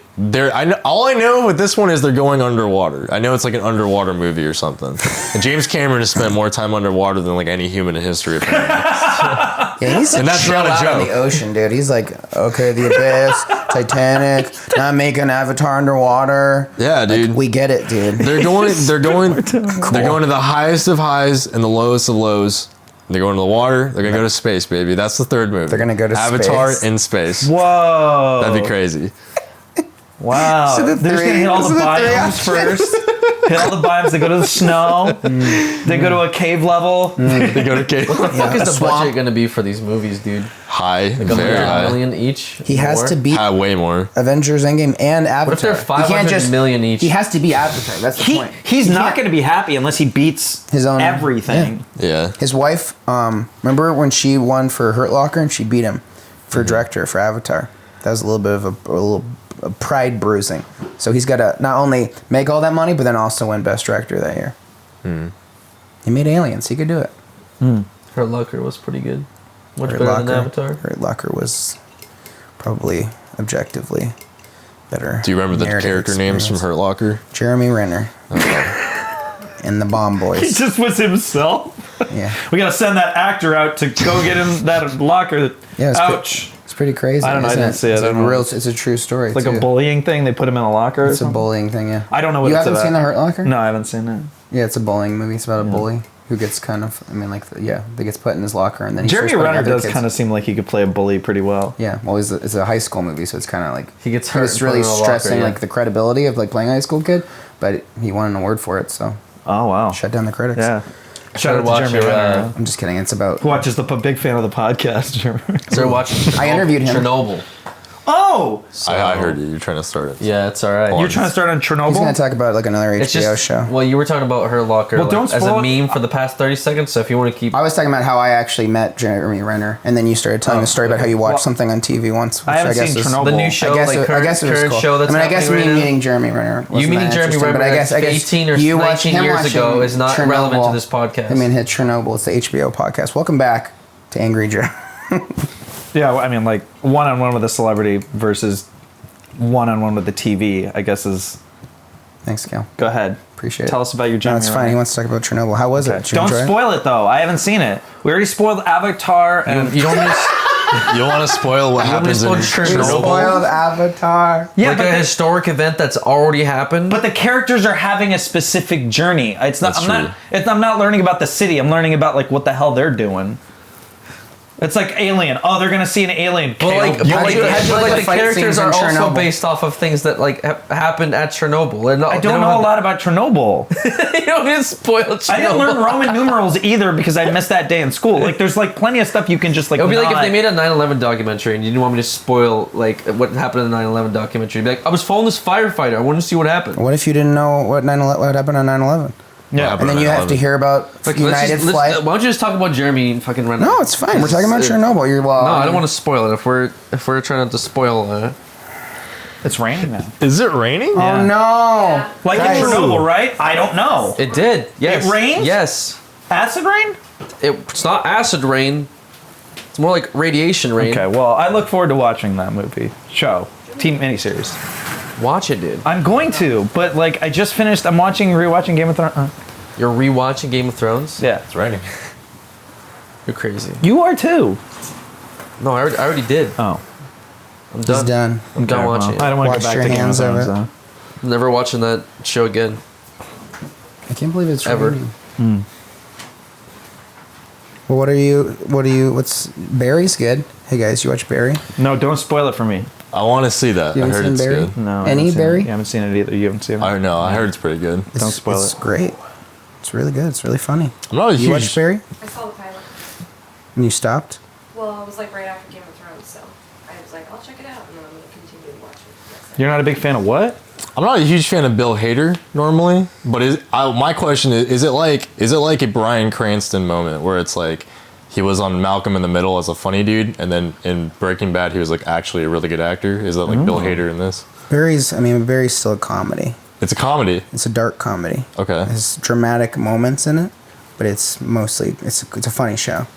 all I know with this one is they're going underwater. I know it's like an underwater movie or something. And James Cameron has spent more time underwater than like any human in history. Apparently.
Yeah, he's
And that's
chill
not a
out in
joke.
the ocean, dude. He's like, okay, the abyss, Titanic, not making Avatar underwater.
Yeah,
Like,
dude.
we get it, dude.
They're going to the highest of highs and the lowest of lows. They're going to the water. They're gonna go to space, baby. That's the third movie.
They're gonna go to
Avatar
space.
in space.
Whoa.
That'd be crazy.
Wow.
So the
They're just going to
three-
hit all
so
the
the three
biomes first. Hit all the biomes. They go to the snow. They go to a cave level.
They go to cave.
What
Yeah,
is the
swamp.
budget going to be for these movies, dude?
High,
Like
very
$100
high.
million each.
He has
More?
to beat
High, way more.
Avengers Endgame and Avatar.
What if they're
He
500 million each?
He has to beat Avatar. That's the point.
He's
He
not
can't-
going to be happy unless he beats
His own-
everything.
Yeah.
His wife, remember when she won for Hurt Locker and she beat him for director for Avatar? That was a little bit of a little pride bruising. So he's got to not only make all that money, but then also win Best Director that year. He made Aliens. He could do it.
Hurt Locker was pretty good. Much
Hurt
better
Locker,
than Avatar.
Hurt Locker was probably objectively better.
Do you remember the
narrative
character names from
experience.
Hurt Locker?
Jeremy Renner. And the Bomb
He
Boys.
just was himself.
Yeah.
We got to send that actor out to go get in that locker.
Yeah, it's
Ouch.
It's pretty crazy.
I don't know, I
isn't
didn't see it,
It's
I
a
don't know.
real. It's a true story.
Like
too.
a bullying thing. They put him in a locker.
It's a bullying thing. Yeah.
I don't know what
You
it's
haven't
about.
seen the Hurt Locker?
No, I haven't seen it.
Yeah, it's a bullying movie. It's about a bully who gets kind of. I mean, like, that gets put in his locker and then he
Jeremy
starts putting
Renner
other
does
kids-
kind of seem like he could play a bully pretty well.
Yeah, well, it's a high school movie, so it's kind of like
He gets hurt.
It's
in front
really
of a locker,
stressing
yeah.
like the credibility of like playing a high school kid, but he won an award for it, so
Oh wow.
shut down the critics.
Yeah. Shout
Started
out to
watching,
Jeremy Renner.
I'm just kidding. It's about.
Who watches the big fan of the podcast.
Started watching.
I interviewed him.
Chernobyl.
Oh!
I heard you. You're trying to start it.
Yeah, it's all right.
You're trying to start on Chernobyl?
He's gonna talk about like another
It's
HBO
just
show.
well, you were talking about her locker
Well, don't
as a
spoil-
meme for the past 30 seconds. So if you want to keep,
I was talking about how I actually met Jeremy Renner, and then you started telling a story about how you watched something on TV once. Which
I haven't
guess
seen
is,
Chernobyl.
the new show,
I guess,
like
I
current,
guess it was
current
cool.
show that's
I mean, I guess
happening
me
right now.
meeting Jeremy Renner.
You meeting Jeremy Renner
but I guess
18 or
you
19
him
years ago
watching
is not
Chernobyl.
relevant to this podcast.
I mean, hit Chernobyl. It's the HBO podcast. Welcome back to Angry Joe.
Yeah, well, I mean, like, one-on-one with a celebrity versus one-on-one with the TV, I guess is...
Thanks, Cal.
Go ahead.
Appreciate it.
Tell us about your
No,
Jeremy
it's fine.
Renner.
He wants to talk about Chernobyl. How was it? Did you
Don't
enjoy it?
spoil it, though. I haven't seen it. We already spoiled Avatar, and...
you don't need
You don't want to spoil what happens in
want to spoil Chernobyl?
Spoiled Avatar.
Yeah,
like
but
a historic event that's already happened.
But the characters are having a specific journey. It's not.
That's
I'm not learning about the city. I'm learning about like what the hell they're doing. It's like Alien. Oh, they're gonna see an alien.
But like,
You like the
the
fight
characters
scenes in
are also
Chernobyl.
based off of things that like happened at Chernobyl. They're not,
I don't know a lot about Chernobyl.
You don't need to spoil Chernobyl.
I didn't learn Roman numerals either because I missed that day in school. Like, there's like plenty of stuff you can just like.
It would be like if
not-
they made a 9/11 documentary and you didn't want me to spoil like what happened in the 9/11 documentary. You'd be like, I was following this firefighter. I wanted to see what happened.
What if you didn't know what happened on 9/11?
Yeah.
And then you have to hear about
Like,
United Flight.
why don't you just talk about Jeremy and fucking Renner?
No, it's fine. We're talking about Chernobyl. You're well.
No, I don't want to spoil it. If we're trying not to spoil
It's raining now.
Is it raining?
Oh
Yeah.
no!
Like in
Guys.
Chernobyl, right? I don't know.
it did. Yes.
It rained?
Yes.
Acid rain?
It's not acid rain. It's more like radiation rain.
Okay. Well, I look forward to watching that movie show, team miniseries.
Watch it, dude.
I'm going to, but like I just finished. I'm rewatching Game of Thrones.
You're rewatching Game of Thrones?
Yeah.
It's raining.
You're crazy.
You are too.
No, I already did.
Oh.
I'm
He's
done.
done.
I'm done watching
I
it.
don't want to
Wash
go back
your
to Game of
hands of
Thrones.
it.
Though.
I'm never watching that show again.
I can't believe it's
Ever.
raining. Well, what's Barry's good? Hey guys, you watch Barry?
No, don't spoil it for me.
I want to see that.
You
I
haven't
heard
seen
it's
Barry?
good.
No. I
Any
haven't seen
Barry?
it. You haven't seen it either. You haven't seen it.
I don't know. I heard it's pretty good.
Don't
spoil
it's
it.
great. It's really good. It's really funny.
I'm not a
You watch
huge.
Barry?
I saw the pilot.
And you stopped?
Well, it was like right after Game of Thrones, so I was like, I'll check it out, and then I'm gonna continue to watch it. Next time.
You're not a big fan of what?
I'm not a huge fan of Bill Hader normally, but my question is it like a Bryan Cranston moment where it's like he was on Malcolm in the Middle as a funny dude, and then in Breaking Bad he was like actually a really good actor? Is that like Bill Hader in this?
Barry's still a comedy.
It's a comedy.
It's a dark comedy.
Okay.
It has dramatic moments in it, but it's mostly it's a funny show.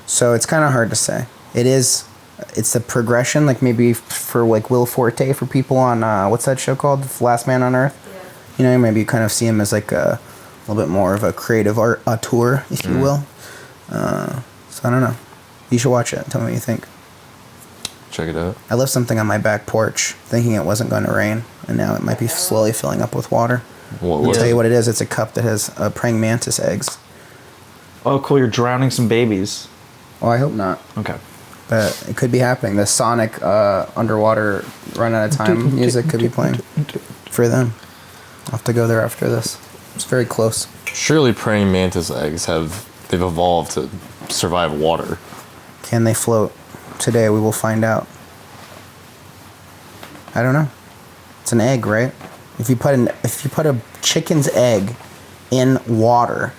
So it's kind of hard to say. It's the progression, like maybe for like Will Forte for people on what's that show called, The Last Man on Earth.
Yeah.
You know, maybe you kind of see him as like a little bit more of a creative auteur, if you will. So I don't know. You should watch it. Tell me what you think.
Check it out.
I left something on my back porch, thinking it wasn't going to rain, and now it might be slowly filling up with water. I'll tell you what it is. It's a cup that has praying mantis eggs.
Oh, cool. You're drowning some babies.
Oh, I hope not.
Okay.
But it could be happening. The Sonic underwater run out of time music could be playing for them. I'll have to go there after this. It's very close.
Surely praying mantis eggs they've evolved to survive water.
Can they float? Today we will find out. I don't know. It's an egg, right? If you put a chicken's egg in water,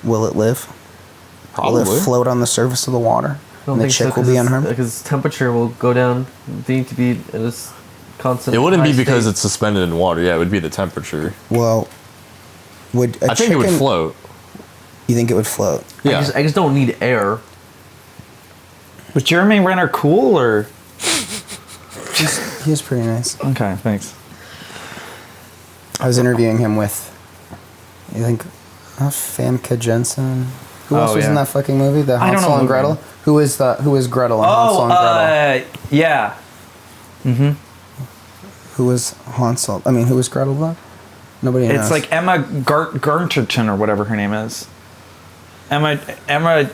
will it live?
Probably.
Will it float on the surface of the water? And the chick will be unharmed?
Because temperature will go down. They need to be at this constant.
It wouldn't be
high
because
state.
it's suspended in water. Yeah, it would be the temperature.
Well, would a
I think it would float.
You think it would float?
Yeah.
Eggs don't need air.
Was Jeremy Renner cool or?
He was pretty nice.
Okay, thanks.
I was interviewing him with, I think, Famke Jensen. Who else was in that fucking movie? The
I don't
Hansel
know
and
who-
Gretel. Who is Gretel in Hansel and Gretel?
Yeah.
Who was Hansel? I mean, who was Gretel though? Nobody knows.
It's like Emma Garterton or whatever her name is. Emma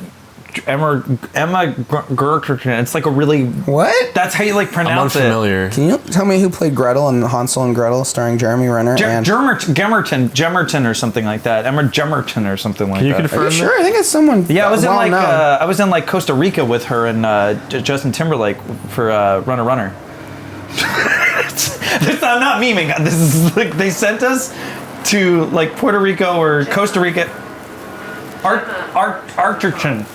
Gertrude. It's like a really
What?
That's how you like
I'm
pronounce it.
unfamiliar.
Can you tell me who played Gretel in Hansel and Gretel, starring Jeremy Renner and?
Gemmerton or something like that. Emma Gemmerton or something like
Can you
that.
confirm
Are you sure? I think it's someone.
Yeah, I was in
well
like
known.
I was in like Costa Rica with her and Justin Timberlake for Runner. I'm not memeing. This is like they sent us to like Puerto Rico or Costa Rica. Archerton.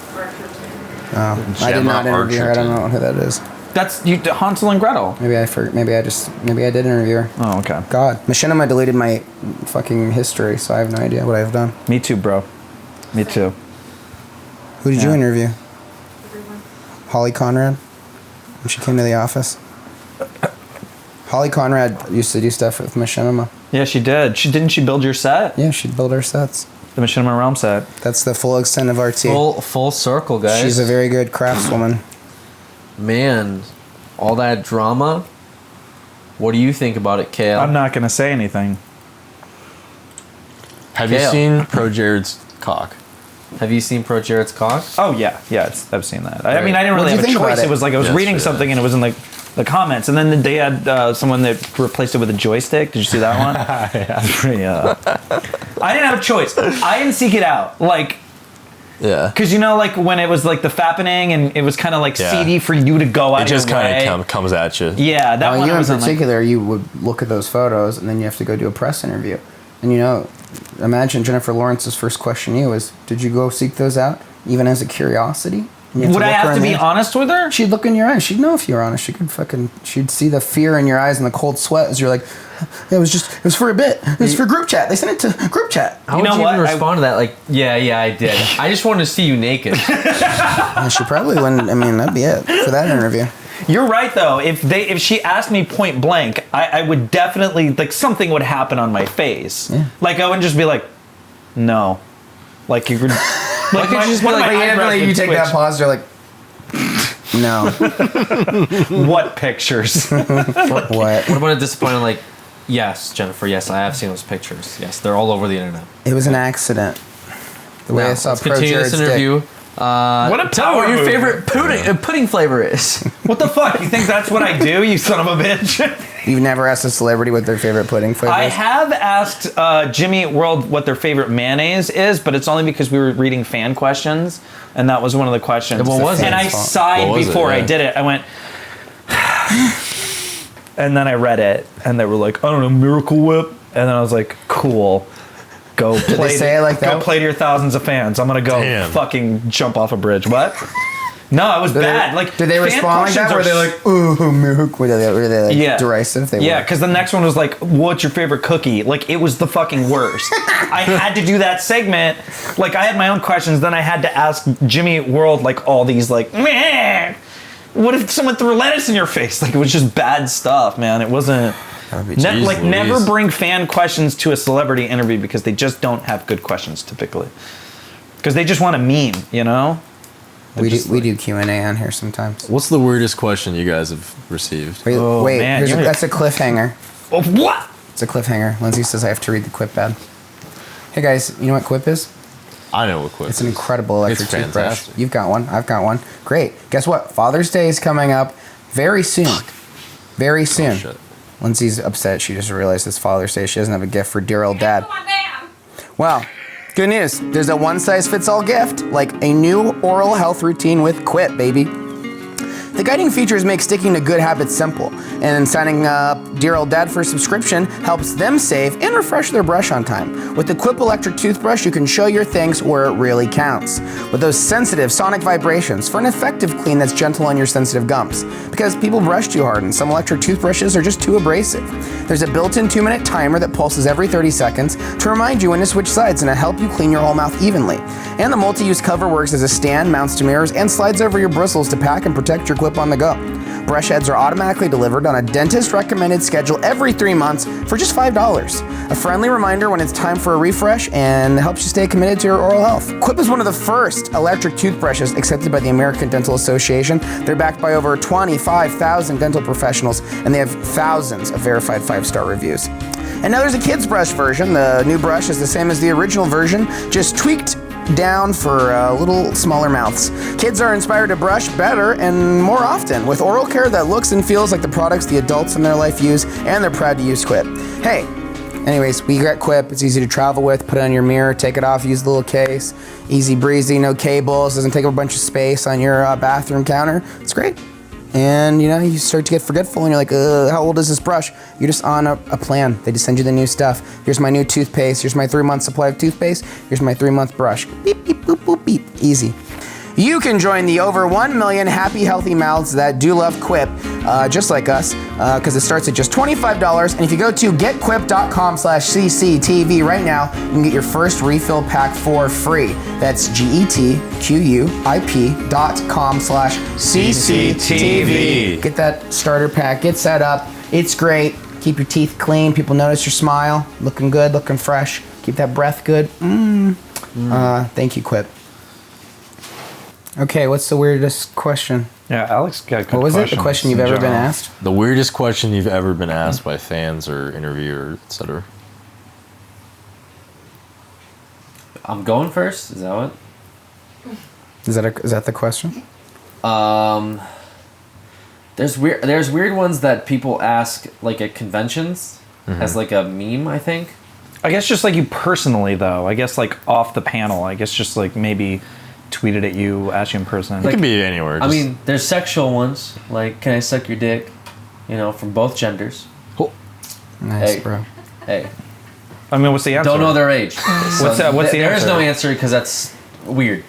Oh, I did not interview her. I don't know who that is.
That's you, Hansel and Gretel.
Maybe I did interview her.
Oh, okay.
God, Machinima deleted my fucking history, so I have no idea what I've done.
Me too, bro. Me too.
Who did you
Yeah.
interview?
Everyone.
Holly Conrad, when she came to the office. Holly Conrad used to do stuff with Machinima.
Yeah, she did. Didn't she build your set?
Yeah, she'd build our sets.
The Machinima Realm set.
That's the full extent of RT.
Full circle, guys.
She's a very good craftswoman.
Man, all that drama. What do you think about it, Kale?
I'm not gonna say anything.
Have you
Kale.
seen Pro Jared's cock?
Have you seen Pro Jared's cock?
Oh yeah, I've seen that. I mean, I didn't really
What'd
have
you
a
think about
choice.
it?
It was like I was reading
Yesterday.
something and it was in like the comments, and then they had someone that replaced it with a joystick. Did you see that one? Yeah. Pretty, I didn't have a choice. I didn't seek it out, like,
Yeah.
because you know, like when it was like the fappening and it was kind of like
Yeah.
seedy for you to go out.
It just
your way.
kind of comes at you.
Yeah, that
Now,
one
you
I
in
was on, like,
particular, you would look at those photos and then you have to go do a press interview. And you know, imagine Jennifer Lawrence's first question to you was, did you go seek those out, even as a curiosity? And you
would I
look her
have to
in the
be
eye.
honest with her?
She'd look in your eyes. She'd know if you were honest. She'd see the fear in your eyes and the cold sweat as you're like, it was for a bit. It was for group chat. They sent it to group chat.
How
You
would
know
you
what?
even respond to that? Like, yeah, I did. I just wanted to see you naked.
And she probably wouldn't. I mean, that'd be it for that interview.
You're right though. If she asked me point blank, I would definitely like something would happen on my face.
Yeah.
Like I wouldn't just be like, no. Like you could. Like
could you just be
one of
like,
my eyebrows
you
would
take
twitch.
that pause. You're like, no.
What pictures?
What?
What about a disappointing, like, yes, Jennifer, yes, I have seen those pictures. Yes, they're all over the internet.
It was an accident. The way I saw
Let's
Pro
continue
Jared's
this
dick.
interview.
What a
Tell me what
power
your
move.
favorite pudding flavor is.
What the fuck? You think that's what I do, you son of a bitch?
You've never asked a celebrity what their favorite pudding flavor
I
is?
have asked Jimmy Eat World what their favorite mayonnaise is, but it's only because we were reading fan questions, and that was one of the questions.
And what was it?
And I sighed
What was it?
before I
Yeah.
did it. I went, and then I read it, and they were like, I don't know, Miracle Whip, and then I was like, cool. Go play.
they say it like that?
Go play to your thousands of fans. I'm gonna go
Damn.
fucking jump off a bridge. What? No, it was bad. Like,
did they
fan
respond like that?
questions
Were
are
they like, ooh, milk? Were they like
Yeah.
derisive? They
Yeah,
were.
because the next one was like, what's your favorite cookie? Like, it was the fucking worst. I had to do that segment. Like, I had my own questions. Then I had to ask Jimmy Eat World, like, all these, like, meh. What if someone threw lettuce in your face? Like, it was just bad stuff, man. It wasn't.
Jeez
Like,
Louise.
never bring fan questions to a celebrity interview because they just don't have good questions typically. Because they just want a meme, you know?
We do Q&A on here sometimes.
What's the weirdest question you guys have received?
Wait,
Oh, man, you're-
that's a cliffhanger.
Oh, what?
It's a cliffhanger. Lindsay says I have to read the Quip ad. Hey guys, you know what Quip is?
I know what Quip
It's an
is.
incredible electric
It's
toothbrush.
fantastic.
You've got one. I've got one. Great. Guess what? Father's Day is coming up very soon. Very soon.
Oh, shit.
Lindsay's upset. She just realized it's Father's Day. She doesn't have a gift for dear old dad. Well, good news. There's a one-size-fits-all gift, like a new oral health routine with Quip, baby. The guiding features make sticking to good habits simple, and signing up Dear Old Dad for a subscription helps them save and refresh their brush on time. With the Quip electric toothbrush, you can show your things where it really counts, with those sensitive sonic vibrations for an effective clean that's gentle on your sensitive gums. Because people brush too hard, and some electric toothbrushes are just too abrasive. There's a built-in 2-minute timer that pulses every 30 seconds to remind you when to switch sides and to help you clean your whole mouth evenly. And the multi-use cover works as a stand, mounts to mirrors, and slides over your bristles to pack and protect your Quip on the go. Brush heads are automatically delivered on a dentist-recommended schedule every 3 months for just $5. A friendly reminder when it's time for a refresh and helps you stay committed to your oral health. Quip is one of the first electric toothbrushes accepted by the American Dental Association. They're backed by over 25,000 dental professionals, and they have thousands of verified 5-star reviews. And now there's a kid's brush version. The new brush is the same as the original version, just tweaked down for little smaller mouths. Kids are inspired to brush better and more often with oral care that looks and feels like the products the adults in their life use, and they're proud to use Quip. Hey, anyways, we got Quip. It's easy to travel with. Put it on your mirror, take it off, use the little case. Easy breezy, no cables, doesn't take up a bunch of space on your bathroom counter. It's great. And you start to get forgetful and you're like, how old is this brush? You're just on a plan. They just send you the new stuff. Here's my new toothpaste. Here's my 3-month supply of toothpaste. Here's my 3-month brush. Beep, beep, boop, boop, beep. Easy. You can join the over 1 million happy, healthy mouths that do love Quip, just like us, because it starts at just $25. And if you go to getquip.com/cctv right now, you can get your first refill pack for free. That's getquip.com/cctv. Get that starter pack, get set up. It's great. Keep your teeth clean. People notice your smile. Looking good, looking fresh. Keep that breath good. Thank you, Quip. Okay, what's the weirdest question?
Yeah, Alex got a good
What was it? The
questions
question you've
in
ever been
general.
asked?
The weirdest question you've ever been asked by fans or interviewer, etc.
I'm going first. Is that what?
Is that the question?
There's weird ones that people ask like at conventions as like a meme, I think.
I guess just like you personally, though. I guess like off the panel. I guess just like maybe tweeted at you, asked you in person.
It could be anywhere.
I mean, there's sexual ones, like, can I suck your dick? From both genders.
Nice,
Hey.
bro.
Hey,
I mean, what's the answer?
don't know their age.
What's the
There is
answer?
no answer because that's weird.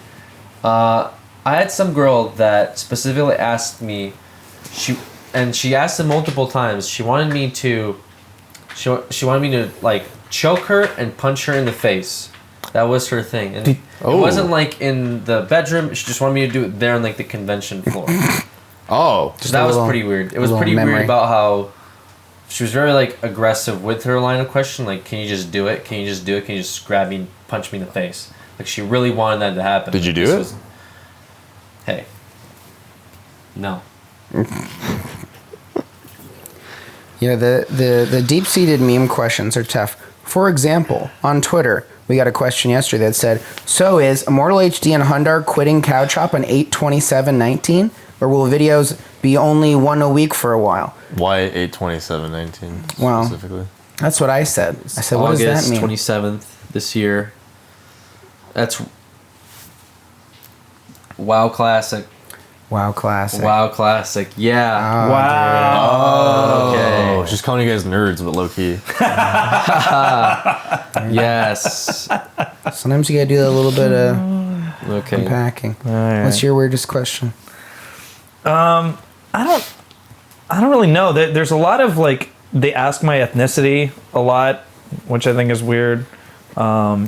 I had some girl that specifically asked me, she asked it multiple times. She wanted me to like choke her and punch her in the face. That was her thing, and it wasn't like in the bedroom. She just wanted me to do it there on like the convention floor.
Oh,
So that was pretty weird. It was pretty weird about how she was very like aggressive with her line of question. Like, can you just do it? Can you just do it? Can you just grab me, and punch me in the face? Like, she really wanted that to happen.
Did you do it?
Hey. No.
The deep-seated meme questions are tough. For example, on Twitter, we got a question yesterday that said, so is Immortal HD and Hundar quitting Cow Chop on 8/27/19? Or will videos be only one a week for a while?
why 8/27/19
Wow.
specifically?
That's what I said. I said, what does that mean?
August 27th this year. That's WoW Classic.
Wow, classic.
WoW Classic. Yeah.
Wow.
Okay.
Oh, she's calling you guys nerds, but low key.
Yes.
Sometimes you gotta do a little bit of
Okay.
unpacking.
right.
What's your weirdest question?
I don't really know. There's a lot of like, they ask my ethnicity a lot, which I think is weird.
I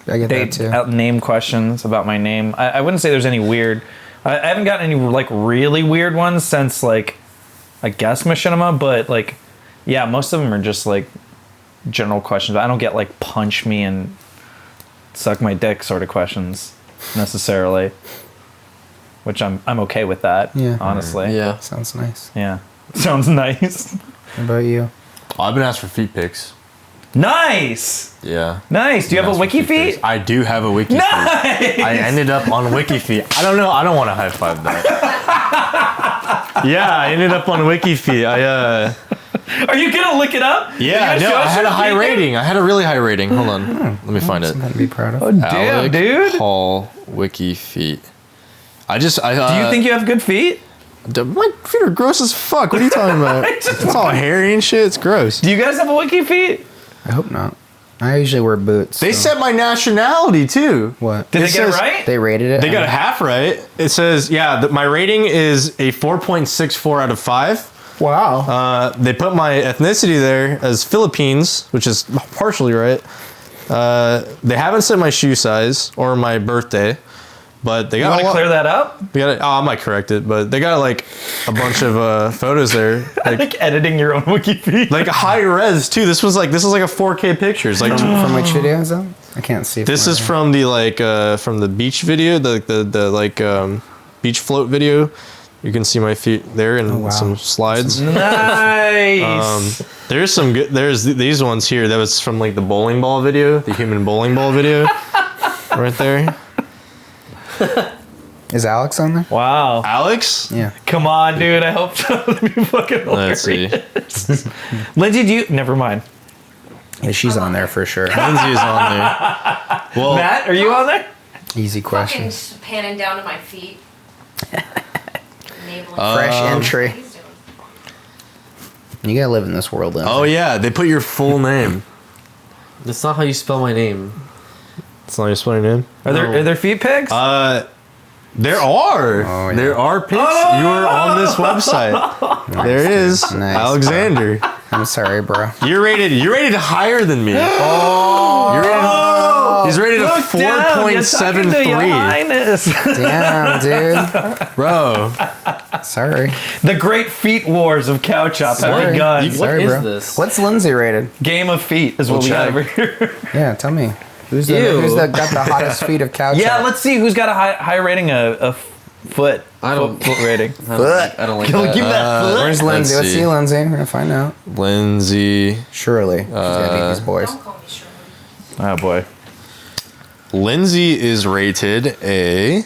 get
They
that too.
name questions about my name. I wouldn't say there's any weird. I haven't gotten any like really weird ones since like, I guess Machinima, but like, yeah, most of them are just like general questions. I don't get like punch me and suck my dick sort of questions necessarily, which I'm okay with that.
Yeah.
Honestly.
Yeah.
Sounds nice.
Yeah. Sounds nice.
What about you?
I've been asked for feet pics.
Nice.
Yeah.
Nice. Do you have a Wikifeet?
I do have a Wikifeet.
Nice.
I ended up on Wikifeet. I don't know. I don't want to high five that. Yeah, I ended up on Wikifeet.
Are you gonna look it up?
Yeah, no, I had a high rating. I had a really high rating. Hold on. Let me find it.
Something to be proud of.
Oh, damn,
Alec
dude.
Hall Wikifeet. I
Do you think you have good feet?
my feet are gross as fuck? What are you talking about? It's all hairy and shit. It's gross.
Do you guys have a Wikifeet?
I hope not. I usually wear boots.
They
so-
set my nationality too.
What?
Did
It
they get it
says-
right?
They rated it?
They got it half right. It says, my rating is a 4.64 out of 5.
Wow.
They put my ethnicity there as Philippines, which is partially right. They haven't said my shoe size or my birthday, but they
You
got
want
a
to
lot.
clear that up?
They got I might correct it, but they got like a bunch of photos there,
Like editing your own Wikifeet?
like high res too. This is like a 4K pictures. Like
From which video is that? I can't see.
this is from the beach video, the beach float video. You can see my feet there and
wow.
some slides.
Nice.
There's some good. There's these ones here. That was from like the bowling ball video, the human bowling ball video. right there.
Is Alex on there?
Wow.
Alex?
Yeah.
Come on, dude. I hope so. That'd be fucking
Let's
hilarious.
see.
Lindsay, do you? Never mind.
Yeah, she's on there for sure.
Lindsay is on there. Well,
Matt, are you on there?
Easy
Fucking
questions.
just panning down to my feet. Enabling.
Fresh entry.
He's doing.
You gotta live in this world, Lindsay.
oh yeah, they put your full name.
That's not how you spell my name.
It's not your spelling name.
Are there feet pics?
There are.
Oh, yeah.
There are pics. You are on this website. There it is.
Nice.
Alexander.
I'm sorry, bro.
You're rated higher than me. He's rated a 4.73.
Damn, dude.
Bro.
Sorry.
The great feet wars of Couch Up have
Sorry.
begun.
What
Sorry,
is
bro.
this?
What's Lindsay rated?
Game of feet is what we got over here.
Yeah, tell me. Who's
Ew.
got the hottest feet of couch?
Yeah,
up?
let's see who's got a high rating a foot.
I don't-
foot rating.
I don't like that.
Give that foot.
Where's Lindsay? Let's
see.
see Lindsay. We're gonna find out.
Lindsay.
Surely. She's gonna beat these boys.
Don't call me Shirley.
Oh boy.
Lindsay is rated a.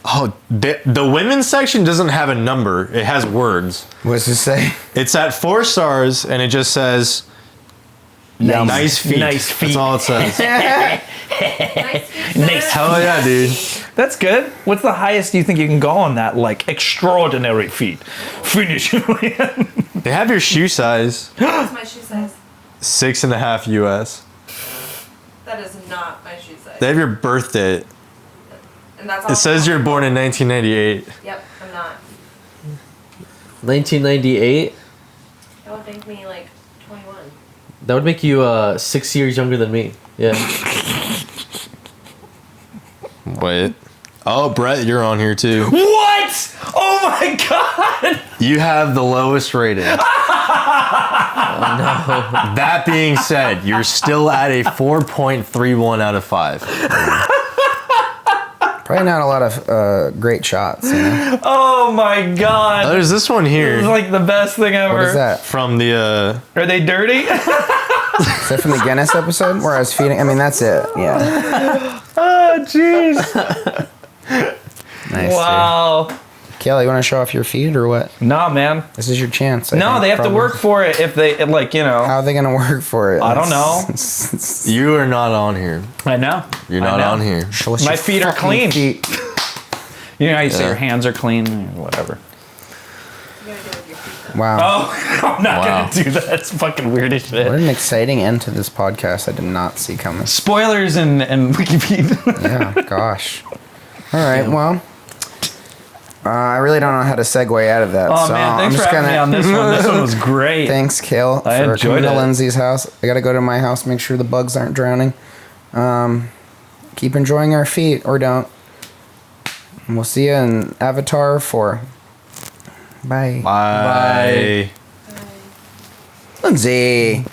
Oh, the women's section doesn't have a number. It has words.
What's it say?
It's at 4 stars, and it just says nice feet.
Nice feet.
That's all it says.
Nice feet.
Nice.
Hell yeah, dude.
That's good. What's the highest you think you can go on that? Like extraordinary feet. Finish.
They have your shoe size.
What's my shoe size?
6.5 US.
That is not my shoe size.
They have your birth date.
And that's all.
It says you're born in 1998.
Yep, I'm not.
1998.
That would make me like 21.
That would make you 6 years younger than me. Yeah.
Wait. Oh, Brett, you're on here too.
What? Oh my god!
You have the lowest rating.
No.
That being said, you're still at a 4.31 out of 5.
Probably not a lot of great shots. You know?
Oh my god!
There's this one
This is
here
like the best thing ever.
What is that?
from the.
Are they dirty?
Is that from the Guinness episode where I was feeding? I mean, that's it. Yeah.
Oh jeez!
Nice.
Wow.
Dude. Kelly, you want to show off your feet or what?
Nah, man.
This is your chance. I
No,
think,
they have
probably.
to work for it if they like, you know.
How are they gonna work for it?
I don't know.
You are not on here.
I know.
You're
I
not
know.
on here.
Show us
My
your
feet are
fucking
clean.
feet.
You know how you say
Yeah.
your hands are clean, whatever.
You gotta do it with your feet though.
Wow.
Oh, I'm not
Wow.
gonna do that. It's fucking weird as shit.
What an exciting end to this podcast I did not see coming.
Spoilers and Wikifeet.
Yeah, gosh. All right, well, I really don't know how to segue out of that.
Oh
so
man, thanks
I'm
for
just
having me on this one. This one was great.
Thanks, Kale,
I
for
enjoyed
coming to
it.
Lindsay's house. I gotta go to my house, make sure the bugs aren't drowning. Keep enjoying our feet, or don't. And we'll see you in Avatar 4. Bye.
Bye.
Lindsay.